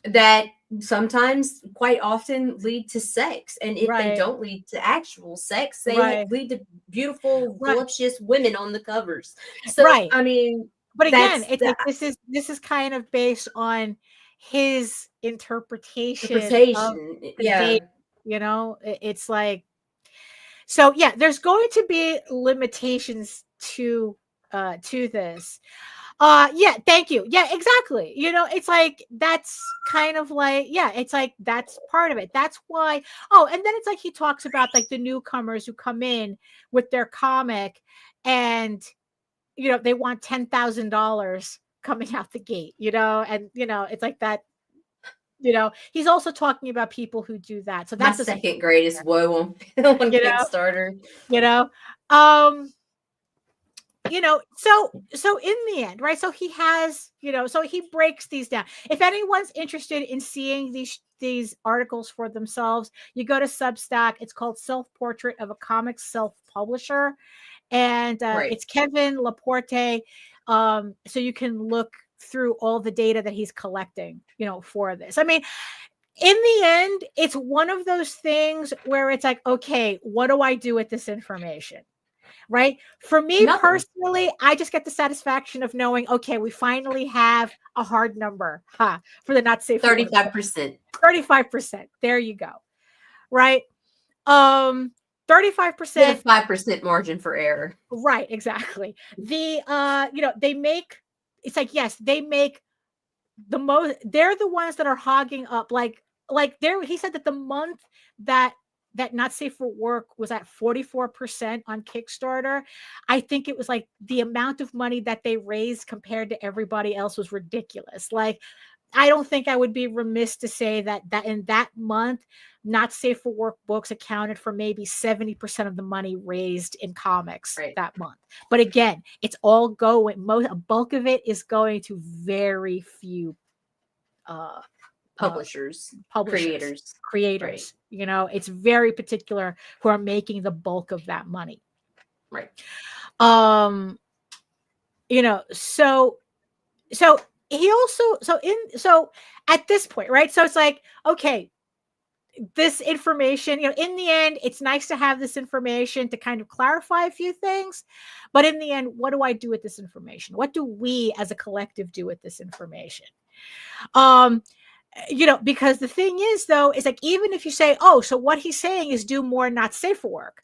that sometimes quite often lead to sex, and if they don't lead to actual sex, they lead to beautiful voluptuous women on the covers. So I mean, but again, it's like this is kind of based on his interpretation of the data. You know, it's like, so yeah, there's going to be limitations to this. Yeah, thank you. Yeah, exactly. You know, it's like, that's kind of like, yeah, it's like, that's part of it. That's why. Oh, and then it's like, he talks about like the newcomers who come in with their comic and, you know, they want $10,000 coming out the gate, you know, and, you know, it's like that. You know, he's also talking about people who do that. So that's my second greatest woe on Kickstarter. You know, so in the end, right? So he has, you know, so he breaks these down. If anyone's interested in seeing these these articles for themselves, you go to Substack. It's called Self-Portrait of a Comics Self-Publisher. And it's Kevin Laporte. So you can look through all the data that he's collecting, for this. I mean, in the end, it's one of those things where it's like, okay, what do I do with this information? Right? For me personally, I just get the satisfaction of knowing, okay, we finally have a hard number for the not safe 35%. 35%. There you go. Right? 35%. With a 5% margin for error. Right, exactly. They make, it's like, yes, they make the most, they're the ones that are hogging up, like he said that the month that Not Safe for Work was at 44% on Kickstarter. I think it was like the amount of money that they raised compared to everybody else was ridiculous. Like, I don't think I would be remiss to say that in that month, Not Safe for Work books accounted for maybe 70% of the money raised in comics that month. But again, it's all a bulk of it is going to very few publishers, creators. Right. It's very particular who are making the bulk of that money. Right. So he also, so at this point, right? So it's like, okay, this information, in the end, it's nice to have this information to kind of clarify a few things. But in the end, what do I do with this information? What do we as a collective do with this information? Because the thing is, though, is like, even if you say, oh, so what he's saying is do more Not Safe for Work.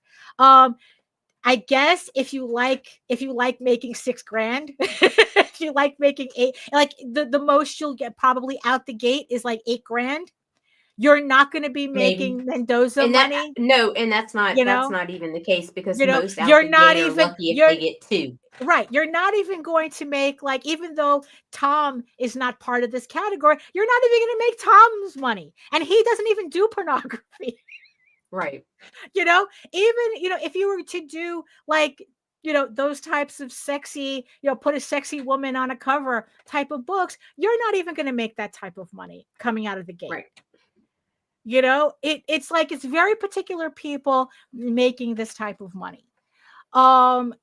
I guess if you like making $6,000, if you like making the most you'll get probably out the gate is like $8,000. You're not going to be making Mendoza money. And that's not even the case, because most out you're the not gate even are lucky if they get 2. Right. You're not even going to make, like, even though Tom is not part of this category, you're not even going to make Tom's money. And he doesn't even do pornography. Right. Even, if you were to do like, those types of sexy, put a sexy woman on a cover type of books, you're not even going to make that type of money coming out of the gate. Right. It's like, it's very particular people making this type of money. And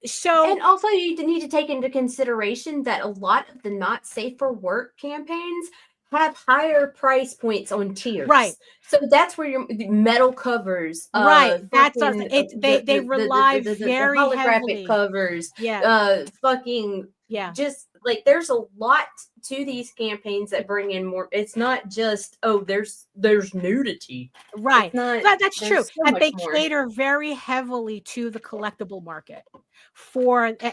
also you need to take into consideration that a lot of the Not Safe for Work campaigns have higher price points on tiers, right? So that's where your metal covers, right? That's they rely very holographic heavily. Covers, just like, there's a lot to these campaigns that bring in more. It's not just, there's nudity, right? That's true. So and they cater very heavily to the collectible market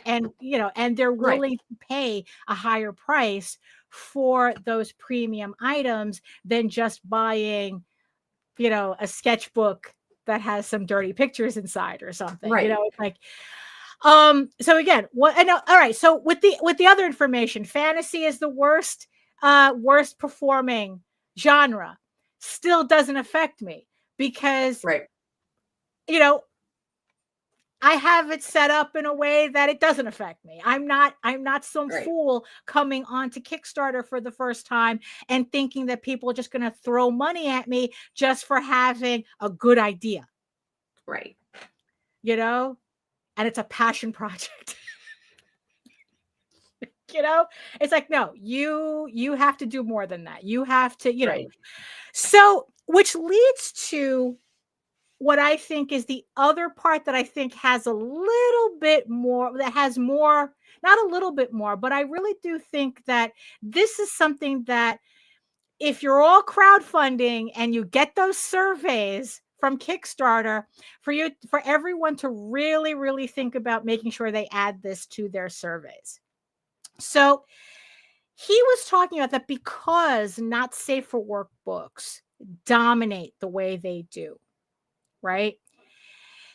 and they're willing to pay a higher price for those premium items than just buying, a sketchbook that has some dirty pictures inside or something. Right. It's like, so again, all right. So with the other information, fantasy is the worst performing genre. Still doesn't affect me because, I have it set up in a way that it doesn't affect me. I'm not some fool coming onto Kickstarter for the first time and thinking that people are just going to throw money at me just for having a good idea. Right. And it's a passion project. It's like, no, you have to do more than that. You have to, So, which leads to what I think is the other part that I think has a little bit more, that has more, not a little bit more, but I really do think that this is something that if you're all crowdfunding and you get those surveys from Kickstarter, for everyone to really, really think about making sure they add this to their surveys. So he was talking about that because Not Safe for Work books dominate the way they do. Right?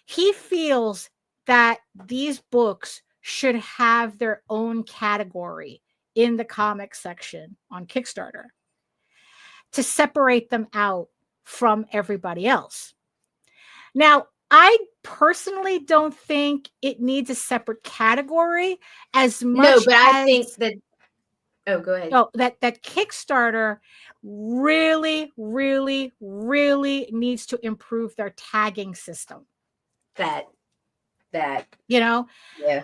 He feels that these books should have their own category in the comics section on Kickstarter to separate them out from everybody else. Now, I personally don't think it needs a separate category as much. No, but I think that Oh, go ahead. Oh, that Kickstarter really, really, really needs to improve their tagging system. That. You know, Yeah.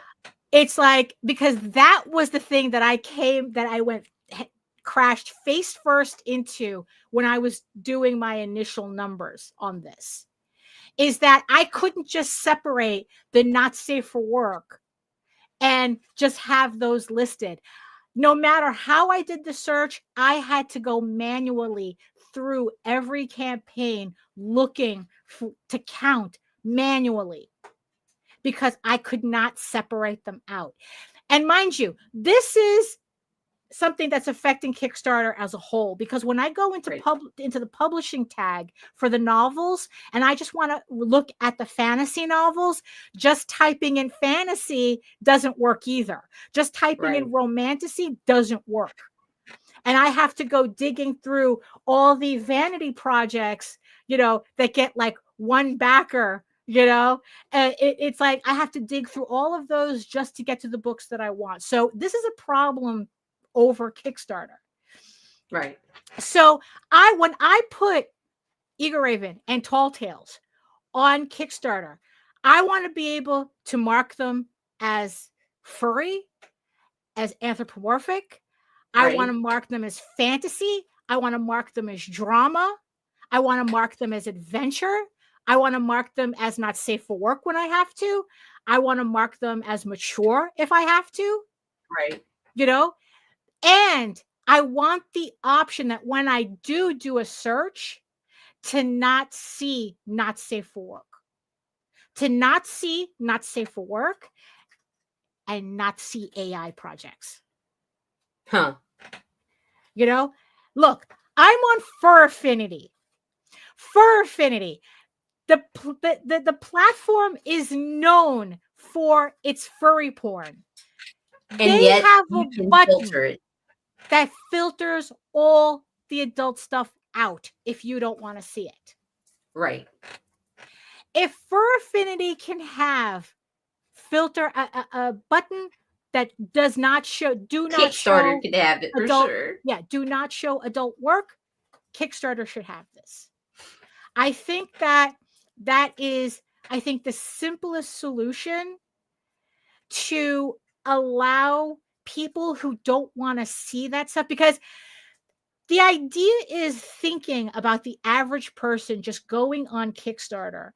it's like, because that was the thing that I went crashed face first into when I was doing my initial numbers on this, is that I couldn't just separate the not safe for work and just have those listed. No matter how I did the search, I had to go manually through every campaign looking to count manually, because I could not separate them out. And mind you, this is something that's affecting Kickstarter as a whole, because when I go into into the publishing tag for the novels, and I just want to look at the fantasy novels, just typing in fantasy doesn't work either. Just typing in romantasy doesn't work. And I have to go digging through all the vanity projects, that get like one backer. It's like I have to dig through all of those just to get to the books that I want. So this is a problem over Kickstarter. Right. So when I put Eagle Raven and Tall Tales on Kickstarter, I want to be able to mark them as furry, as anthropomorphic. I want to mark them as fantasy. I want to mark them as drama. I want to mark them as adventure. I want to mark them as not safe for work when I have to. I want to mark them as mature if I have to. Right. And I want the option that when I do a search, to not see not safe for work. To not see not safe for work and not see AI projects. Huh. Look, I'm on Fur Affinity. Fur Affinity. The platform is known for its furry porn. And they yet have you a can button filter it. that filters all the adult stuff out if you don't want to see it. Right. If Fur Affinity can have filter a button that does not show, Kickstarter could have it adult, for sure. Yeah, do not show adult work. Kickstarter should have this. I think that is the simplest solution to allow people who don't want to see that stuff, because the idea is thinking about the average person just going on Kickstarter.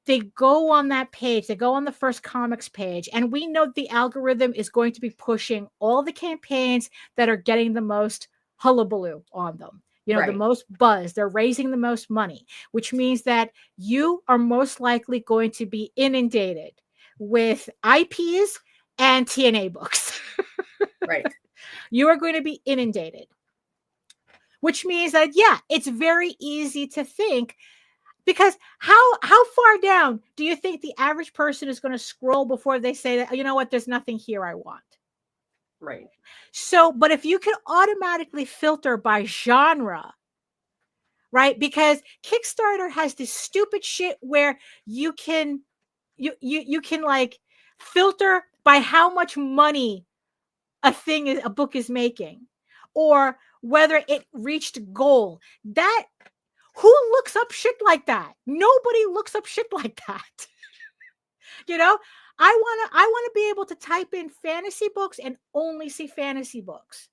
They go on that page, they go on the first comics page, and we know the algorithm is going to be pushing all the campaigns that are getting the most hullabaloo on them. The most buzz, they're raising the most money, which means that you are most likely going to be inundated with IPs and T&A books. Right. You are going to be inundated, which means that, it's very easy to think, because how far down do you think the average person is going to scroll before they say that, you know what, there's nothing here I want? Right. So, but if you can automatically filter by genre, right? Because Kickstarter has this stupid shit where you can like filter by how much money a book is making, or whether it reached goal. Who looks up shit like that? Nobody looks up shit like that. I want to be able to type in fantasy books and only see fantasy books.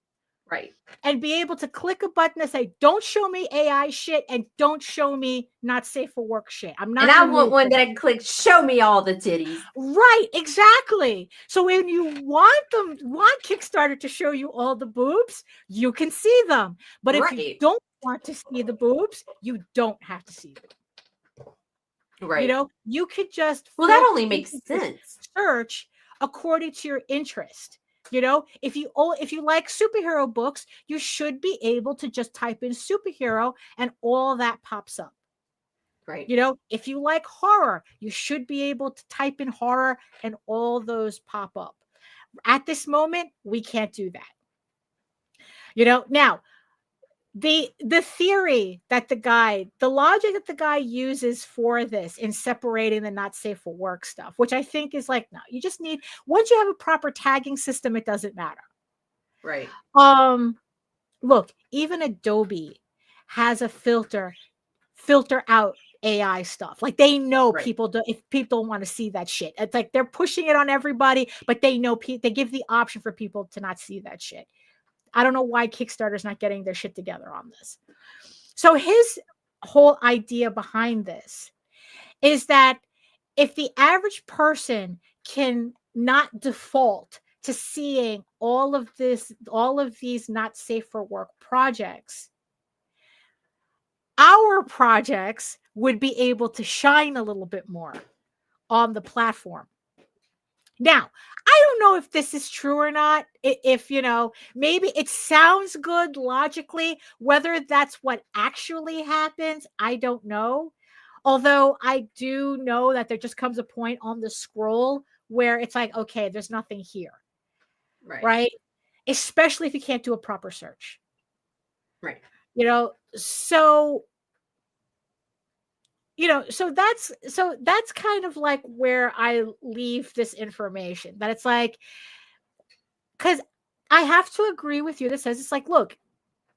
Right. And be able to click a button and say, don't show me AI shit and don't show me not safe for work shit. I'm not. And I want one that I can click, show me all the titties. Right, exactly. So when you want Kickstarter to show you all the boobs, you can see them. But if you don't want to see the boobs, you don't have to see them. Right. You could just that only makes sense. Search according to your interest. If you like superhero books, you should be able to just type in superhero and all that pops up. Right. If you like horror, you should be able to type in horror and all those pop up. At this moment, we can't do that. Now, the theory that the logic that the guy uses for this in separating the not safe for work stuff, which I think is like, no, you just need, once you have a proper tagging system, it doesn't matter. Right. Look, even Adobe has a filter out AI stuff. Like they know people if people don't want to see that shit. It's like they're pushing it on everybody, but they know they give the option for people to not see that shit. I don't know why Kickstarter's not getting their shit together on this. So his whole idea behind this is that if the average person can not default to seeing all of these not safe for work projects, our projects would be able to shine a little bit more on the platform. Now, I don't know if this is true or not. If, maybe it sounds good logically, whether that's what actually happens, I don't know. Although I do know that there just comes a point on the scroll where it's like, okay, there's nothing here. Right? Especially if you can't do a proper search. Right. So that's kind of like where I leave this information, that it's like, because I have to agree with you that says it's like, look,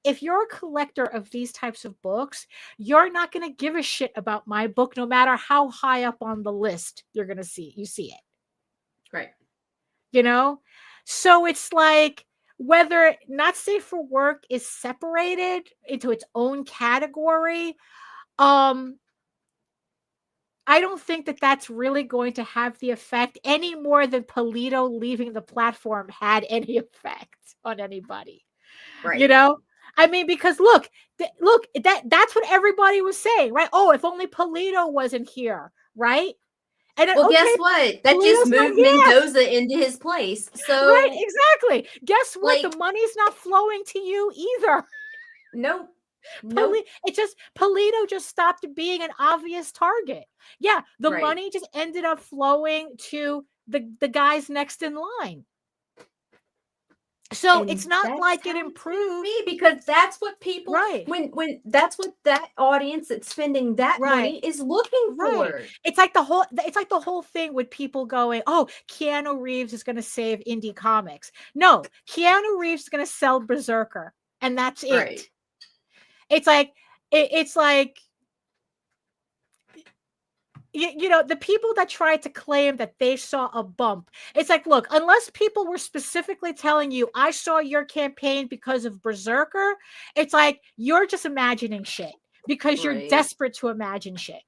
if you're a collector of these types of books, you're not going to give a shit about my book, no matter how high up on the list you see it. Right. So it's like, whether not safe for work is separated into its own category, I don't think that that's really going to have the effect any more than Polito leaving the platform had any effect on anybody. Right. I mean, because look, that's what everybody was saying, right? Oh, if only Polito wasn't here, right? And then, guess what? That Polito's just moved Mendoza into his place. So right, exactly. Guess what? The money's not flowing to you either. Nope. Polito just stopped being an obvious target. Yeah, the money just ended up flowing to the guys next in line. So it's not like it improved me, because that's what people when that's what that audience that's spending that money is looking for. It's like the whole thing with people going, oh, Keanu Reeves is going to save indie comics. No, Keanu Reeves is going to sell Berserker, and that's it. It's like the people that try to claim that they saw a bump, it's like, look, unless people were specifically telling you, I saw your campaign because of Berserker, it's like you're just imagining shit because you're desperate to imagine shit.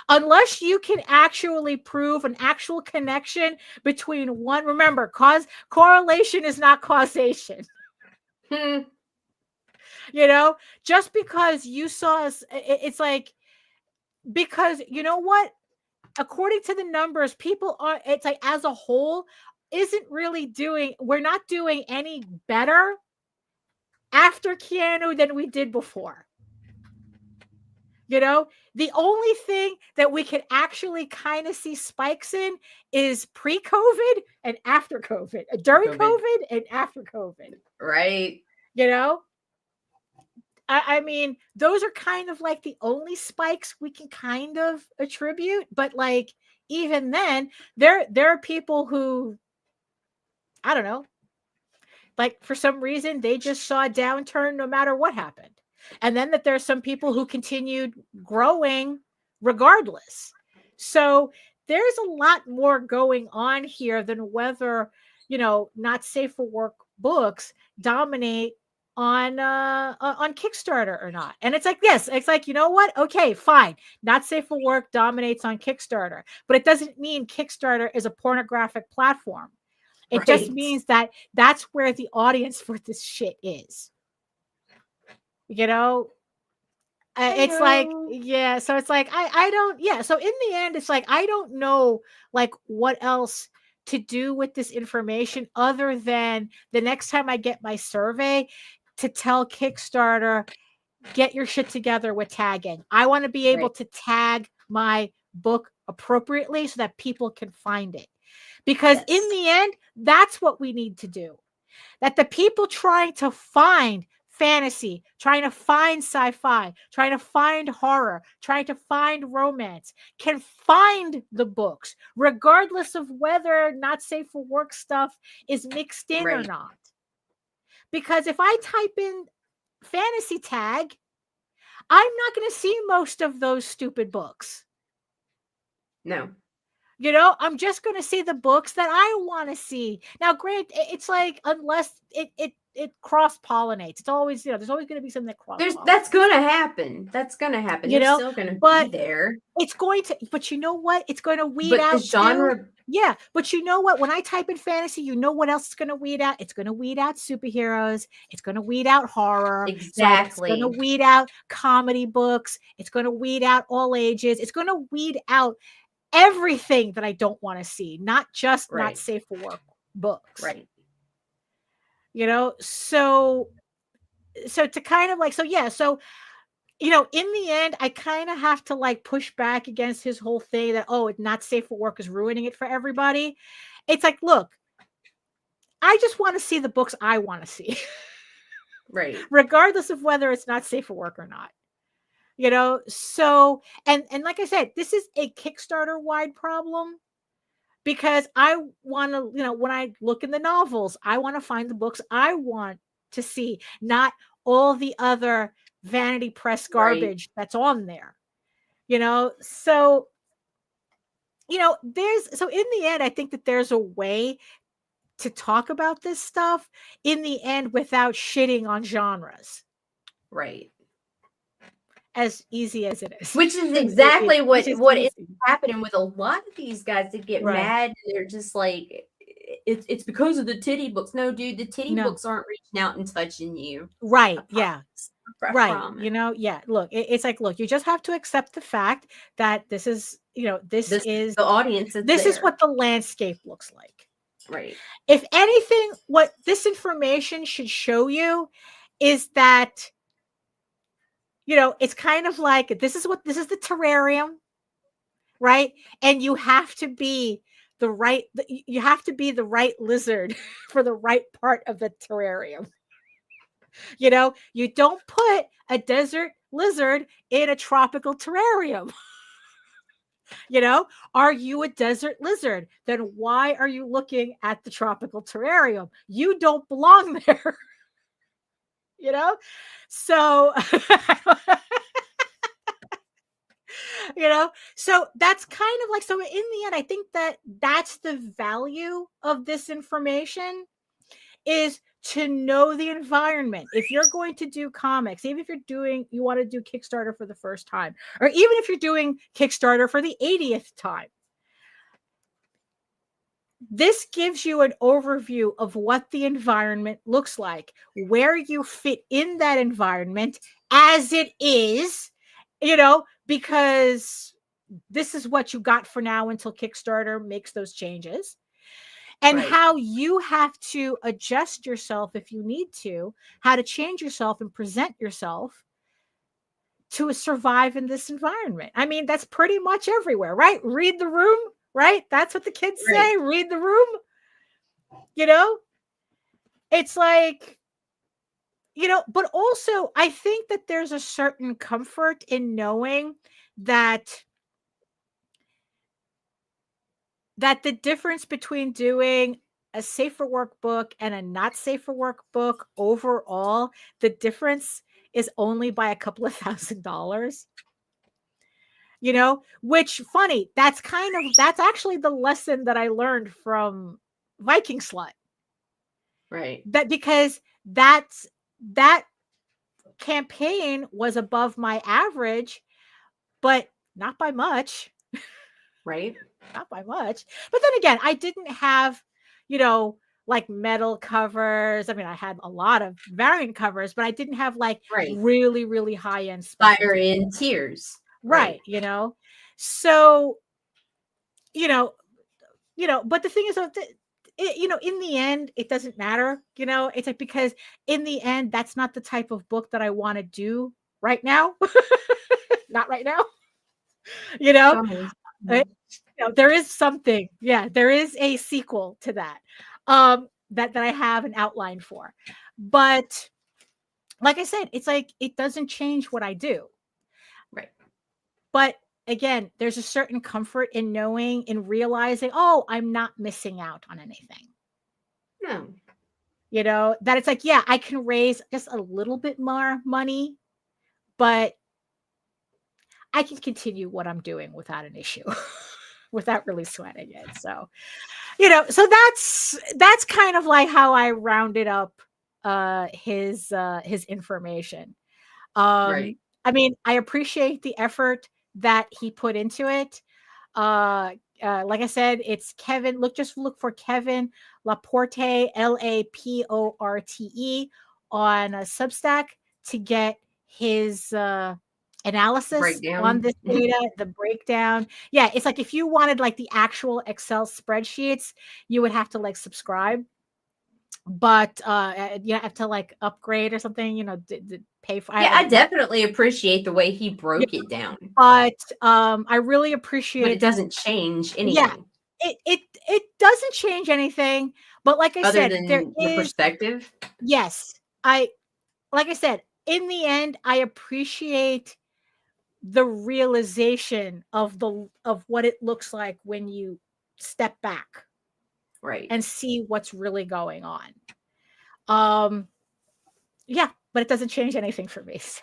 Unless you can actually prove an actual connection between one, remember, correlation is not causation. Just because you saw us, it's like, because you know what? According to the numbers, people are, it's like, as a whole, we're not doing any better after Keanu than we did before. The only thing that we can actually kind of see spikes in is pre-COVID and after COVID, during COVID and after COVID. Right. I mean, those are kind of like the only spikes we can kind of attribute, but like, even then, there are people who, I don't know, like for some reason they just saw a downturn no matter what happened. And then that there's some people who continued growing regardless. So there's a lot more going on here than whether, not safe for work books dominate on Kickstarter or not. And it's like, yes, it's like, you know what? Okay, fine. Not safe for work dominates on Kickstarter, but it doesn't mean Kickstarter is a pornographic platform. It just means that that's where the audience for this shit is. It's like, yeah. So it's like, I don't, yeah. So in the end, it's like, I don't know like what else to do with this information other than the next time I get my survey to tell Kickstarter, get your shit together with tagging. I want to be able to tag my book appropriately so that people can find it. Because in the end, that's what we need to do. That the people trying to find fantasy, trying to find sci-fi, trying to find horror, trying to find romance, can find the books, regardless of whether not safe for work stuff is mixed in or not. Because if I type in fantasy tag, I'm not going to see most of those stupid books. No. You know, I'm just going to see the books that I want to see. Now, great, it's like, unless it cross-pollinates. It's always, you know, there's always going to be something that cross-pollinates. That's going to happen. That's going to happen. You know, still going to but be there. It's going to, but you know what? It's going to weed out the genre. Too. Yeah, but you know what? When I type in fantasy, you know what else it's going to weed out? It's going to weed out superheroes. It's going to weed out horror. Exactly. It's going to weed out comedy books. It's going to weed out all ages. It's going to weed out everything that I don't want to see, not just not safe for work books. Right. You know, so to kind of like, so yeah, so, you know, in the end, I kind of have to like push back against his whole thing that, oh, it's not safe for work is ruining it for everybody. It's like, look, I just want to see the books I want to see. Right. Regardless of whether it's not safe for work or not. You know, so, and like I said, this is a Kickstarter wide problem. Because I want to, you know, when I look in the novels, I want to find the books I want to see, not all the other vanity press garbage that's on there. You know, so, you know, so in the end, I think that there's a way to talk about this stuff in the end without shitting on genres. Right. As easy as it is. Which is exactly what is happening with a lot of these guys that get mad. And they're just like, it's because of the titty books. No, dude, the titty books aren't reaching out and touching you. Right. Yeah. Right. You know, yeah. Look, it's like, look, you just have to accept the fact that this is, you know, this is the audience. This is what the landscape looks like. Right. If anything, what this information should show you is that, you know, it's kind of like, this is the terrarium, right? And you have to be the right lizard for the right part of the terrarium. You know, you don't put a desert lizard in a tropical terrarium. You know, are you a desert lizard? Then why are you looking at the tropical terrarium? You don't belong there. You know, so, you know, so that's kind of like, so in the end, I think that that's the value of this information, is to know the environment. If you're going to do comics, even if you want to do Kickstarter for the first time, or even if you're doing Kickstarter for the 80th time, this gives you an overview of what the environment looks like, where you fit in that environment as it is, you know, because this is what you got for now until Kickstarter makes those changes, and how you have to adjust yourself if you need to, how to change yourself and present yourself to survive in this environment. I mean, that's pretty much everywhere, right? Read the room. Right? That's what the kids say. Read the room. You know, it's like, you know, but also I think that there's a certain comfort in knowing that the difference between doing a safe for work book and a not safe for work book, overall, the difference is only by a couple of $1,000. You know, which, funny, that's actually the lesson that I learned from Viking Slut. Right. That because that campaign was above my average, but not by much. Right. Not by much. But then again, I didn't have, you know, like metal covers. I mean, I had a lot of variant covers, but I didn't have like really, really high end fire in tears. Right. You know, so, you know, but the thing is, you know, in the end, it doesn't matter, you know, it's like, because in the end, that's not the type of book that I want to do right now. Not right now. You know, you know, there is something. Yeah. There is a sequel to that, that I have an outline for, but like I said, it's like it doesn't change what I do. Right. But again, there's a certain comfort in knowing, in realizing, oh, I'm not missing out on anything. No. You know, that it's like, yeah, I can raise just a little bit more money, but I can continue what I'm doing without an issue, without really sweating it. So, you know, so that's kind of like how I rounded up his information. Right. I mean, I appreciate the effort that he put into it. Like I said, it's Kevin. Just look for Kevin Laporte, Laporte, on Substack to get his analysis Breakdown. on this data, the breakdown. Yeah, it's like if you wanted like the actual Excel spreadsheets, you would have to like subscribe. But you have to like upgrade or something, you know, pay for. Yeah, I definitely appreciate the way he broke it down. But I really appreciate. But it doesn't change anything. Yeah, it doesn't change anything. But like I said, than there your is perspective. Yes, like I said, in the end, I appreciate the realization of what it looks like when you step back, right, and see what's really going on. Yeah, but it doesn't change anything for me. So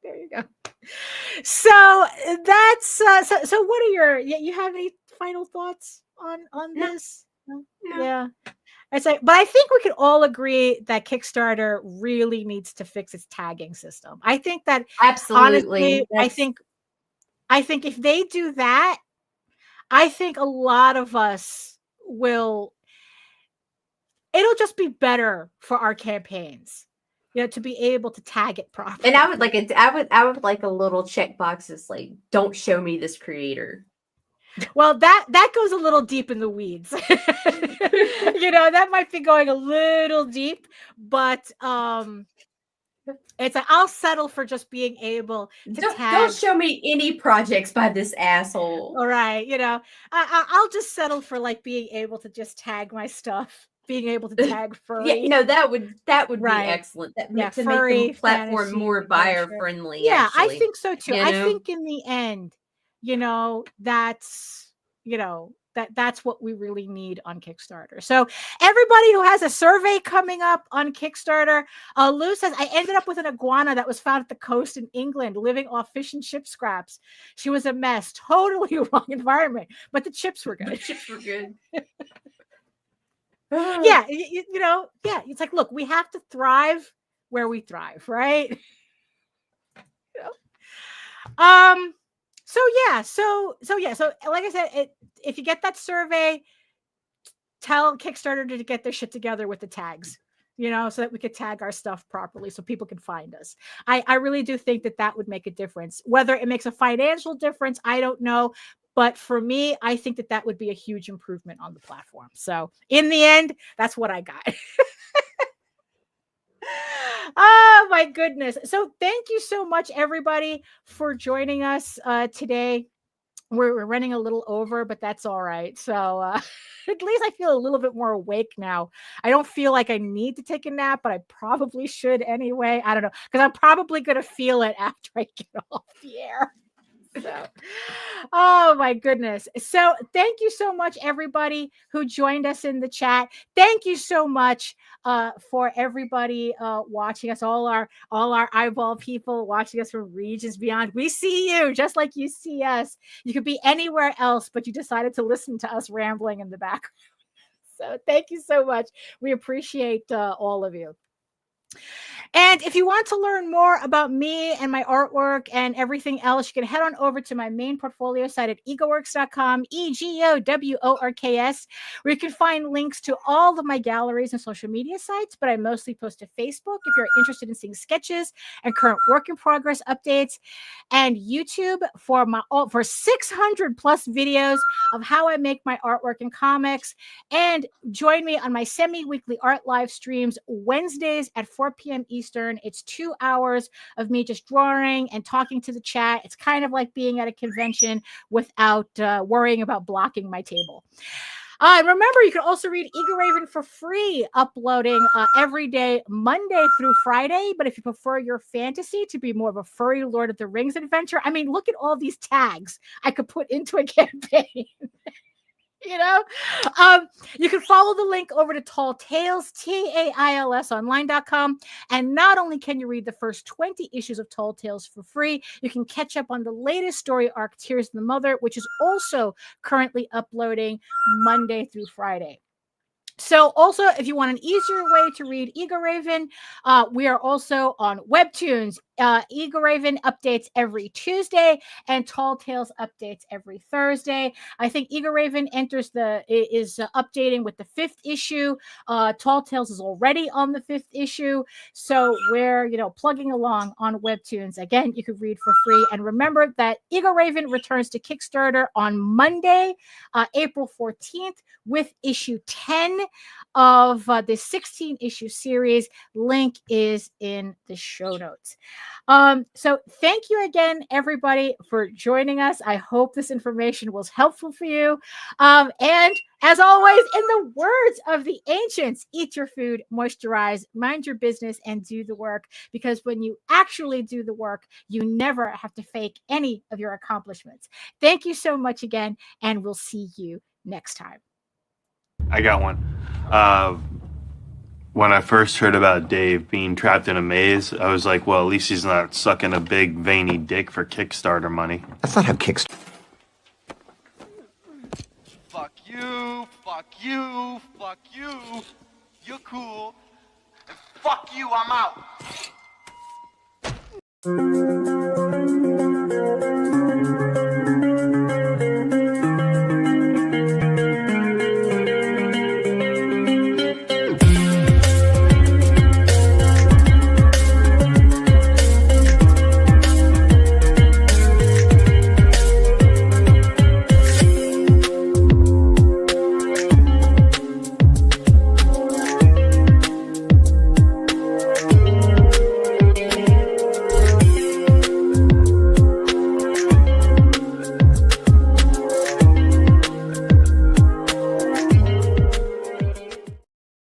there you go. So that's so what are you have any final thoughts on this? No. Yeah. It's like, but I think we can all agree that Kickstarter really needs to fix its tagging system. I think that absolutely. Honestly, I think if they do that, I think a lot of us it'll just be better for our campaigns, you know, to be able to tag it properly. And I would like I would like a little checkbox that's like, don't show me this creator. Well, that goes a little deep in the weeds. You know, that might be going a little deep, but it's like I'll settle for just being able to tag. Don't show me any projects by this asshole. All right, you know, I'll just settle for like being able to just tag my stuff, being able to tag furry. Yeah, no, that would right. be excellent. That yeah, to furry, make the platform more buyer friendly. Yeah, actually, I think so too. You know? I think in the end, you know, that's what we really need on Kickstarter. So everybody who has a survey coming up on Kickstarter, Lou says, I ended up with an iguana that was found at the coast in England, living off fish and chip scraps. She was a mess, totally wrong environment, but the chips were good. The chips were good. Yeah, you know, yeah. It's like, look, we have to thrive where we thrive, right? You know? So like I said, if you get that survey, tell Kickstarter to get their shit together with the tags, you know, so that we could tag our stuff properly so people can find us. I really do think that would make a difference. Whether it makes a financial difference, I don't know. But for me, I think that would be a huge improvement on the platform. So in the end, that's what I got. Oh my goodness. So thank you so much, everybody, for joining us today. We're running a little over, but that's all right. So at least I feel a little bit more awake now. I don't feel like I need to take a nap, but I probably should anyway. I don't know, because I'm probably going to feel it after I get off the air. So, oh my goodness. So thank you so much, everybody who joined us in the chat. Thank you so much for everybody watching us, all our eyeball people watching us from regions beyond. We see you just like you see us. You could be anywhere else, but you decided to listen to us rambling in the background. So thank you so much. We appreciate all of you. And if you want to learn more about me and my artwork and everything else, you can head on over to my main portfolio site at egoworks.com, EGOWORKS, where you can find links to all of my galleries and social media sites, but I mostly post to Facebook if you're interested in seeing sketches and current work in progress updates, and YouTube for 600 plus videos of how I make my artwork and comics. And join me on my semi-weekly art live streams Wednesdays at 4 p.m. Eastern. It's 2 hours of me just drawing and talking to the chat. It's kind of like being at a convention without worrying about blocking my table. Remember, you can also read Eager Raven for free, uploading every day, Monday through Friday. But if you prefer your fantasy to be more of a furry Lord of the Rings adventure, I mean, look at all these tags I could put into a campaign. You know, you can follow the link over to Tall Tales, TAILS online.com. And not only can you read the first 20 issues of Tall Tales for free, you can catch up on the latest story arc, Tears in the Mother, which is also currently uploading Monday through Friday. So also, if you want an easier way to read Eager Raven, we are also on Webtoons. Eager Raven updates every Tuesday, and Tall Tales updates every Thursday. I think Eager Raven is updating with the 5th issue. Tall Tales is already on the 5th issue, so we're plugging along on Webtoons. Again, you can read for free, and remember that Eager Raven returns to Kickstarter on Monday, April 14th, with issue 10 of the 16 issue series. Link is in the show notes. So thank you again, everybody, for joining us. I hope this information was helpful for you. And as always, in the words of the ancients, eat your food, moisturize, mind your business, and do the work. Because when you actually do the work, you never have to fake any of your accomplishments. Thank you so much again, and we'll see you next time. I got one. When I first heard about Dave being trapped in a maze, I was like, well, at least he's not sucking a big veiny dick for Kickstarter money. That's not how Kickstarter... Fuck you, fuck you, fuck you. You're cool. And fuck you, I'm out.